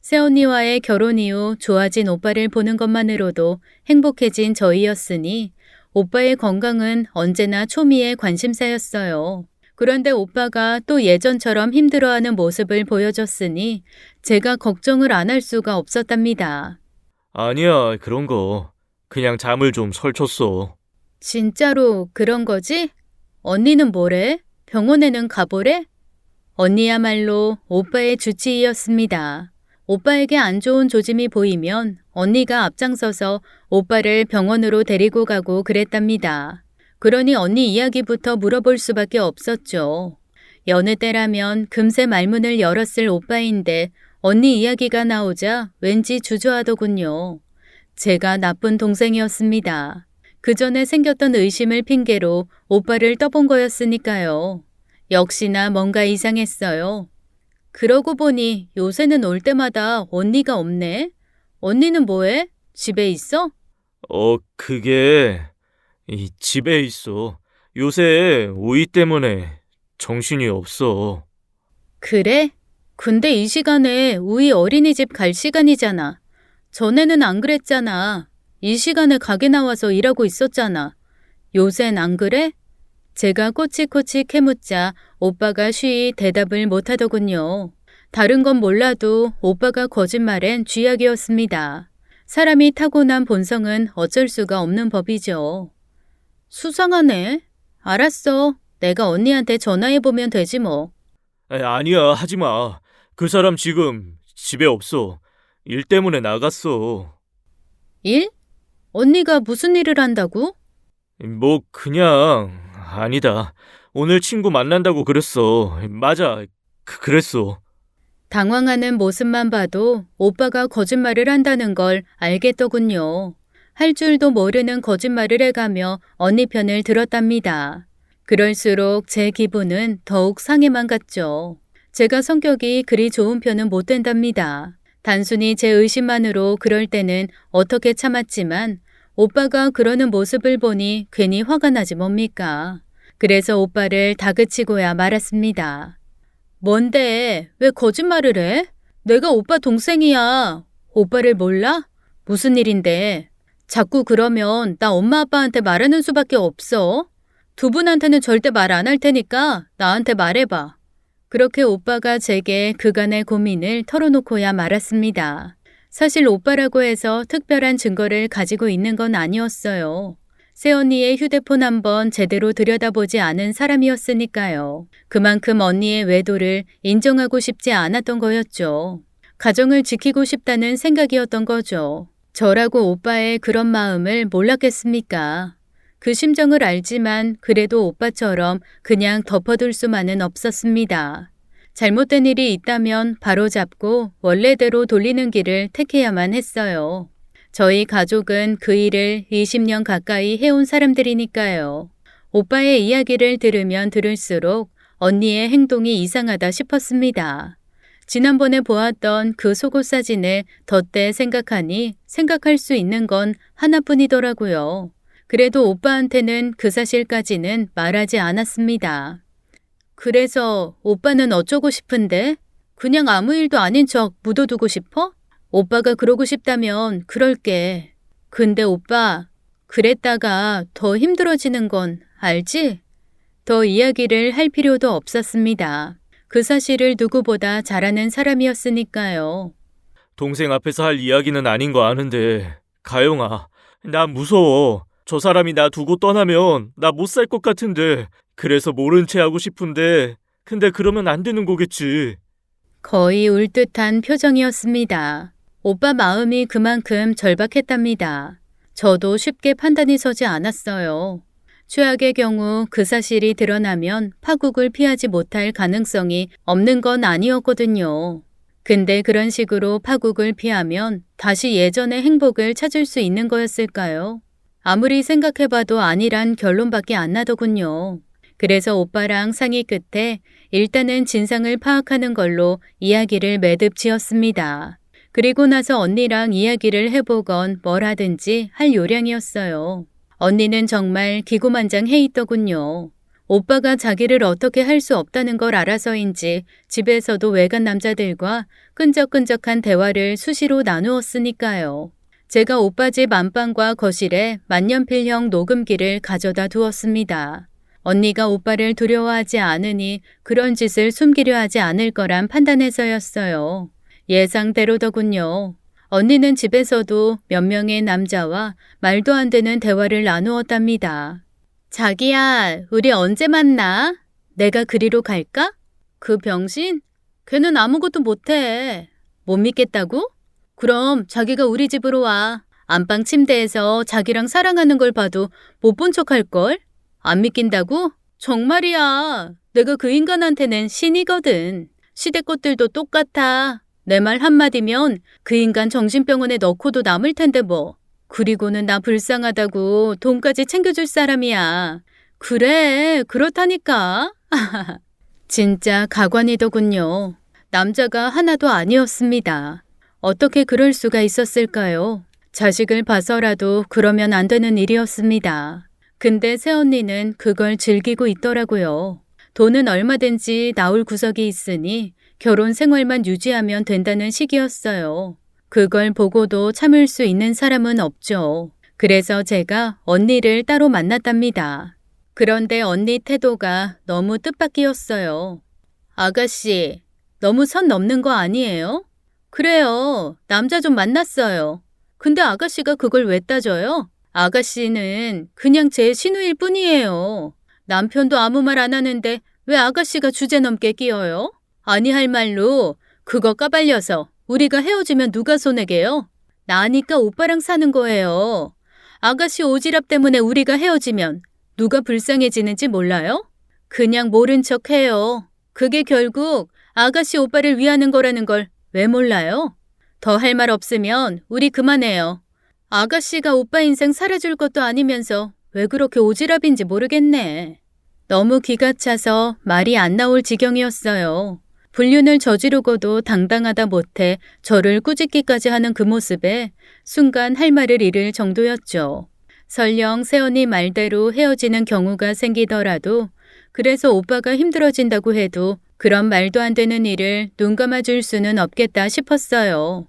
새언니와의 결혼 이후 좋아진 오빠를 보는 것만으로도 행복해진 저희였으니 오빠의 건강은 언제나 초미의 관심사였어요. 그런데 오빠가 또 예전처럼 힘들어하는 모습을 보여줬으니 제가 걱정을 안 할 수가 없었답니다. 아니야, 그런 거. 그냥 잠을 좀 설쳤어. 진짜로 그런 거지? 언니는 뭐래? 병원에는 가보래? 언니야말로 오빠의 주치의였습니다. 오빠에게 안 좋은 조짐이 보이면 언니가 앞장서서 오빠를 병원으로 데리고 가고 그랬답니다. 그러니 언니 이야기부터 물어볼 수밖에 없었죠. 여느 때라면 금세 말문을 열었을 오빠인데 언니 이야기가 나오자 왠지 주저하더군요. 제가 나쁜 동생이었습니다. 그 전에 생겼던 의심을 핑계로 오빠를 떠본 거였으니까요. 역시나 뭔가 이상했어요. 그러고 보니 요새는 올 때마다 언니가 없네. 언니는 뭐해? 집에 있어? 그게 집에 있어. 요새 오이 때문에 정신이 없어. 그래? 근데 이 시간에 우리 어린이집 갈 시간이잖아. 전에는 안 그랬잖아. 이 시간에 가게 나와서 일하고 있었잖아. 요샌 안 그래? 제가 꼬치꼬치 캐묻자 오빠가 쉬이 대답을 못하더군요. 다른 건 몰라도 오빠가 거짓말엔 쥐약이었습니다. 사람이 타고난 본성은 어쩔 수가 없는 법이죠. 수상하네. 알았어. 내가 언니한테 전화해보면 되지 뭐. 아니야, 하지 마. 그 사람 지금 집에 없어. 일 때문에 나갔어. 일? 언니가 무슨 일을 한다고? 뭐 그냥 아니다. 오늘 친구 만난다고 그랬어. 맞아. 그랬어. 당황하는 모습만 봐도 오빠가 거짓말을 한다는 걸 알겠더군요. 할 줄도 모르는 거짓말을 해가며 언니 편을 들었답니다. 그럴수록 제 기분은 더욱 상해만 갔죠. 제가 성격이 그리 좋은 편은 못 된답니다. 단순히 제 의심만으로 그럴 때는 어떻게 참았지만 오빠가 그러는 모습을 보니 괜히 화가 나지 뭡니까? 그래서 오빠를 다그치고야 말았습니다. 뭔데? 왜 거짓말을 해? 내가 오빠 동생이야. 오빠를 몰라? 무슨 일인데? 자꾸 그러면 나 엄마 아빠한테 말하는 수밖에 없어. 두 분한테는 절대 말 안 할 테니까 나한테 말해봐. 그렇게 오빠가 제게 그간의 고민을 털어놓고야 말았습니다. 사실 오빠라고 해서 특별한 증거를 가지고 있는 건 아니었어요. 새언니의 휴대폰 한번 제대로 들여다보지 않은 사람이었으니까요. 그만큼 언니의 외도를 인정하고 싶지 않았던 거였죠. 가정을 지키고 싶다는 생각이었던 거죠. 저라고 오빠의 그런 마음을 몰랐겠습니까? 그 심정을 알지만 그래도 오빠처럼 그냥 덮어둘 수만은 없었습니다. 잘못된 일이 있다면 바로잡고 원래대로 돌리는 길을 택해야만 했어요. 저희 가족은 그 일을 20년 가까이 해온 사람들이니까요. 오빠의 이야기를 들으면 들을수록 언니의 행동이 이상하다 싶었습니다. 지난번에 보았던 그 속옷 사진을 덧대 생각하니 생각할 수 있는 건 하나뿐이더라고요. 그래도 오빠한테는 그 사실까지는 말하지 않았습니다. 그래서 오빠는 어쩌고 싶은데? 그냥 아무 일도 아닌 척 묻어두고 싶어? 오빠가 그러고 싶다면 그럴게. 근데 오빠, 그랬다가 더 힘들어지는 건 알지? 더 이야기를 할 필요도 없었습니다. 그 사실을 누구보다 잘 아는 사람이었으니까요. 동생 앞에서 할 이야기는 아닌 거 아는데 가영아, 나 무서워. 저 사람이 나 두고 떠나면 나 못 살 것 같은데 그래서 모른 체 하고 싶은데 근데 그러면 안 되는 거겠지. 거의 울 듯한 표정이었습니다. 오빠 마음이 그만큼 절박했답니다. 저도 쉽게 판단이 서지 않았어요. 최악의 경우 그 사실이 드러나면 파국을 피하지 못할 가능성이 없는 건 아니었거든요. 근데 그런 식으로 파국을 피하면 다시 예전의 행복을 찾을 수 있는 거였을까요? 아무리 생각해봐도 아니란 결론밖에 안 나더군요. 그래서 오빠랑 상의 끝에 일단은 진상을 파악하는 걸로 이야기를 매듭 지었습니다. 그리고 나서 언니랑 이야기를 해보건 뭘 하든지 할 요량이었어요. 언니는 정말 기고만장해 있더군요. 오빠가 자기를 어떻게 할 수 없다는 걸 알아서인지 집에서도 외간 남자들과 끈적끈적한 대화를 수시로 나누었으니까요. 제가 오빠 집 안방과 거실에 만년필형 녹음기를 가져다 두었습니다. 언니가 오빠를 두려워하지 않으니 그런 짓을 숨기려 하지 않을 거란 판단해서였어요. 예상대로더군요. 언니는 집에서도 몇 명의 남자와 말도 안 되는 대화를 나누었답니다. 자기야, 우리 언제 만나? 내가 그리로 갈까? 그 병신? 걔는 아무것도 못해. 못 믿겠다고? 그럼 자기가 우리 집으로 와. 안방 침대에서 자기랑 사랑하는 걸 봐도 못 본 척할걸? 안 믿긴다고? 정말이야. 내가 그 인간한테는 신이거든. 시댁 것들도 똑같아. 내 말 한마디면 그 인간 정신병원에 넣고도 남을 텐데 뭐. 그리고는 나 불쌍하다고 돈까지 챙겨줄 사람이야. 그래, 그렇다니까. 진짜 가관이더군요. 남자가 하나도 아니었습니다. 어떻게 그럴 수가 있었을까요? 자식을 봐서라도 그러면 안 되는 일이었습니다. 근데 새언니는 그걸 즐기고 있더라고요. 돈은 얼마든지 나올 구석이 있으니 결혼 생활만 유지하면 된다는 식이었어요. 그걸 보고도 참을 수 있는 사람은 없죠. 그래서 제가 언니를 따로 만났답니다. 그런데 언니 태도가 너무 뜻밖이었어요. 아가씨, 너무 선 넘는 거 아니에요? 그래요. 남자 좀 만났어요. 근데 아가씨가 그걸 왜 따져요? 아가씨는 그냥 제 신우일 뿐이에요. 남편도 아무 말 안 하는데 왜 아가씨가 주제 넘게 끼어요? 아니 할 말로 그거 까발려서 우리가 헤어지면 누가 손해게요? 나니까 오빠랑 사는 거예요. 아가씨 오지랖 때문에 우리가 헤어지면 누가 불쌍해지는지 몰라요? 그냥 모른 척 해요. 그게 결국 아가씨 오빠를 위하는 거라는 걸 왜 몰라요? 더 할 말 없으면 우리 그만해요. 아가씨가 오빠 인생 살아줄 것도 아니면서 왜 그렇게 오지랖인지 모르겠네. 너무 기가 차서 말이 안 나올 지경이었어요. 불륜을 저지르고도 당당하다 못해 저를 꾸짖기까지 하는 그 모습에 순간 할 말을 잃을 정도였죠. 설령 새언니 말대로 헤어지는 경우가 생기더라도 그래서 오빠가 힘들어진다고 해도 그런 말도 안 되는 일을 눈 감아줄 수는 없겠다 싶었어요.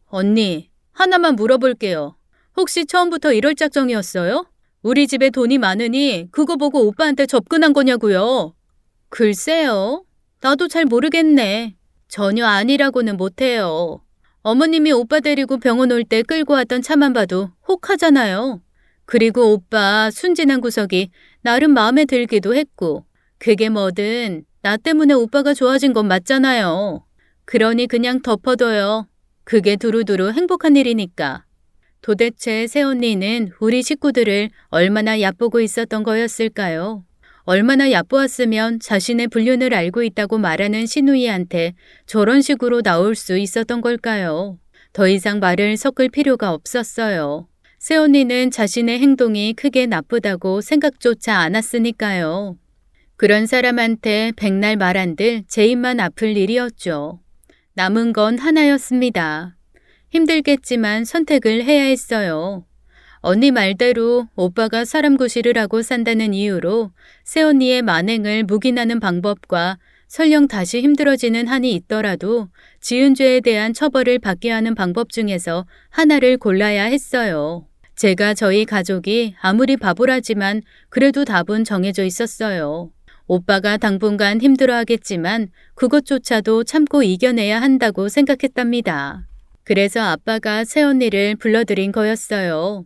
언니, 하나만 물어볼게요. 혹시 처음부터 이럴 작정이었어요? 우리 집에 돈이 많으니 그거 보고 오빠한테 접근한 거냐고요? 글쎄요. 나도 잘 모르겠네. 전혀 아니라고는 못해요. 어머님이 오빠 데리고 병원 올 때 끌고 왔던 차만 봐도 혹하잖아요. 그리고 오빠 순진한 구석이 나름 마음에 들기도 했고 그게 뭐든 나 때문에 오빠가 좋아진 건 맞잖아요. 그러니 그냥 덮어둬요. 그게 두루두루 행복한 일이니까. 도대체 새언니는 우리 식구들을 얼마나 얕보고 있었던 거였을까요? 얼마나 얕보았으면 자신의 불륜을 알고 있다고 말하는 시누이한테 저런 식으로 나올 수 있었던 걸까요? 더 이상 말을 섞을 필요가 없었어요. 새언니는 자신의 행동이 크게 나쁘다고 생각조차 않았으니까요. 그런 사람한테 백날 말한들 제 입만 아플 일이었죠. 남은 건 하나였습니다. 힘들겠지만 선택을 해야 했어요. 언니 말대로 오빠가 사람 구실을 하고 산다는 이유로 새언니의 만행을 묵인하는 방법과 설령 다시 힘들어지는 한이 있더라도 지은 죄에 대한 처벌을 받게 하는 방법 중에서 하나를 골라야 했어요. 제가 저희 가족이 아무리 바보라지만 그래도 답은 정해져 있었어요. 오빠가 당분간 힘들어하겠지만 그것조차도 참고 이겨내야 한다고 생각했답니다. 그래서 아빠가 새언니를 불러들인 거였어요.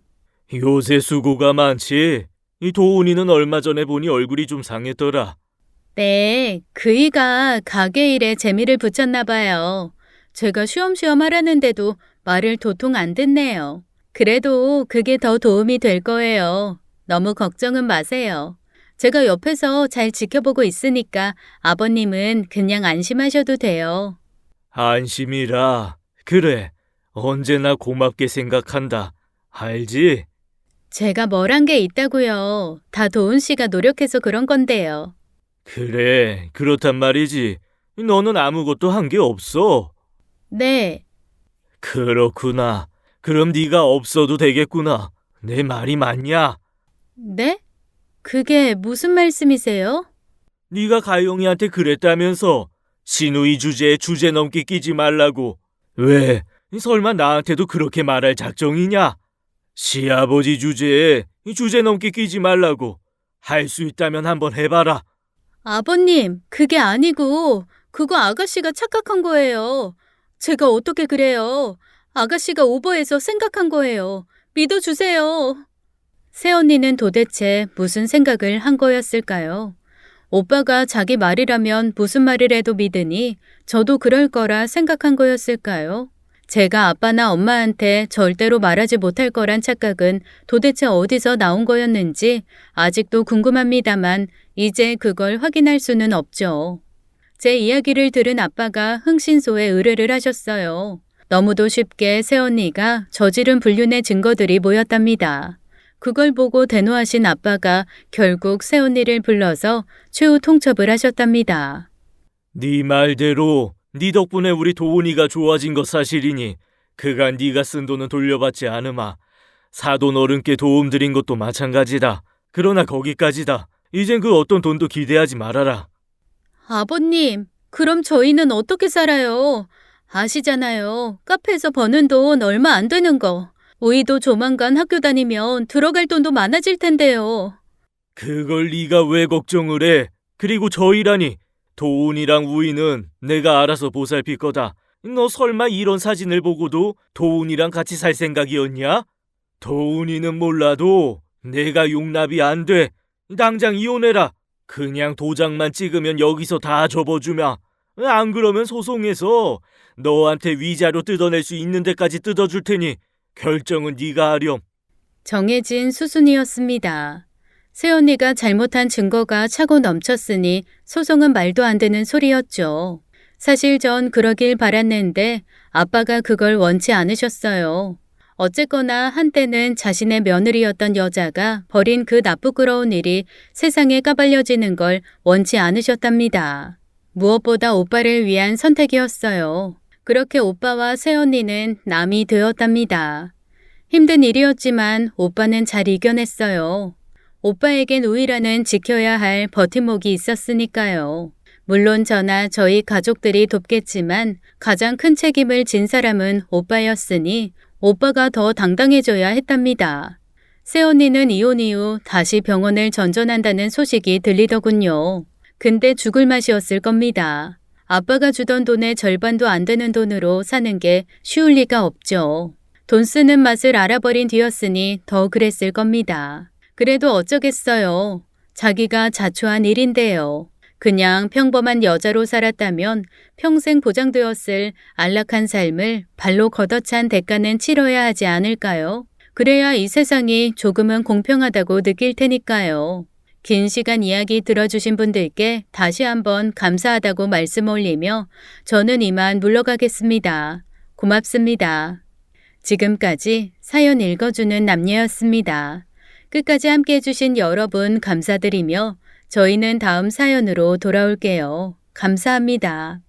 요새 수고가 많지? 이 도훈이는 얼마 전에 보니 얼굴이 좀 상했더라. 네, 그이가 가게 일에 재미를 붙였나 봐요. 제가 쉬엄쉬엄 하라는데도 말을 도통 안 듣네요. 그래도 그게 더 도움이 될 거예요. 너무 걱정은 마세요. 제가 옆에서 잘 지켜보고 있으니까 아버님은 그냥 안심하셔도 돼요. 안심이라. 그래. 언제나 고맙게 생각한다. 알지? 제가 뭘 한 게 있다고요. 다 도훈 씨가 노력해서 그런 건데요. 그래. 그렇단 말이지. 너는 아무것도 한 게 없어. 네, 그렇구나. 그럼 네가 없어도 되겠구나. 내 말이 맞냐? 네? 그게 무슨 말씀이세요? 네가 가영이한테 그랬다면서. 신우이 주제에 주제 넘게 끼지 말라고. 왜? 설마 나한테도 그렇게 말할 작정이냐? 시아버지 주제에 주제 넘게 끼지 말라고. 할 수 있다면 한번 해봐라. 아버님, 그게 아니고, 그거 아가씨가 착각한 거예요. 제가 어떻게 그래요? 아가씨가 오버해서 생각한 거예요. 믿어주세요. 새언니는 도대체 무슨 생각을 한 거였을까요? 오빠가 자기 말이라면 무슨 말을 해도 믿으니 저도 그럴 거라 생각한 거였을까요? 제가 아빠나 엄마한테 절대로 말하지 못할 거란 착각은 도대체 어디서 나온 거였는지 아직도 궁금합니다만 이제 그걸 확인할 수는 없죠. 제 이야기를 들은 아빠가 흥신소에 의뢰를 하셨어요. 너무도 쉽게 새언니가 저지른 불륜의 증거들이 모였답니다. 그걸 보고 대노하신 아빠가 결국 새언니를 불러서 최후 통첩을 하셨답니다. 네 말대로 네 덕분에 우리 도훈이가 좋아진 거 사실이니 그간 네가 쓴 돈은 돌려받지 않으마. 사돈 어른께 도움드린 것도 마찬가지다. 그러나 거기까지다. 이젠 그 어떤 돈도 기대하지 말아라. 아버님, 그럼 저희는 어떻게 살아요? 아시잖아요. 카페에서 버는 돈 얼마 안 되는 거. 우이도 조만간 학교 다니면 들어갈 돈도 많아질 텐데요. 그걸 네가 왜 걱정을 해? 그리고 저희라니. 도훈이랑 우이는 내가 알아서 보살필 거다. 너 설마 이런 사진을 보고도 도훈이랑 같이 살 생각이었냐? 도훈이는 몰라도 내가 용납이 안 돼. 당장 이혼해라. 그냥 도장만 찍으면 여기서 다 접어주마. 안 그러면 소송해서 너한테 위자료 뜯어낼 수 있는 데까지 뜯어줄 테니 결정은 네가 하렴. 정해진 수순이었습니다. 새언니가 잘못한 증거가 차고 넘쳤으니 소송은 말도 안 되는 소리였죠. 사실 전 그러길 바랐는데 아빠가 그걸 원치 않으셨어요. 어쨌거나 한때는 자신의 며느리였던 여자가 벌인 그 나쁘끄러운 일이 세상에 까발려지는 걸 원치 않으셨답니다. 무엇보다 오빠를 위한 선택이었어요. 그렇게 오빠와 새언니는 남이 되었답니다. 힘든 일이었지만 오빠는 잘 이겨냈어요. 오빠에겐 우이라는 지켜야 할 버팀목이 있었으니까요. 물론 저나 저희 가족들이 돕겠지만 가장 큰 책임을 진 사람은 오빠였으니 오빠가 더 당당해져야 했답니다. 새언니는 이혼 이후 다시 병원을 전전한다는 소식이 들리더군요. 근데 죽을 맛이었을 겁니다. 아빠가 주던 돈의 절반도 안 되는 돈으로 사는 게 쉬울 리가 없죠. 돈 쓰는 맛을 알아버린 뒤였으니 더 그랬을 겁니다. 그래도 어쩌겠어요. 자기가 자초한 일인데요. 그냥 평범한 여자로 살았다면 평생 보장되었을 안락한 삶을 발로 걷어찬 대가는 치러야 하지 않을까요? 그래야 이 세상이 조금은 공평하다고 느낄 테니까요. 긴 시간 이야기 들어주신 분들께 다시 한번 감사하다고 말씀 올리며 저는 이만 물러가겠습니다. 고맙습니다. 지금까지 사연 읽어주는 남녀였습니다. 끝까지 함께 해주신 여러분 감사드리며 저희는 다음 사연으로 돌아올게요. 감사합니다.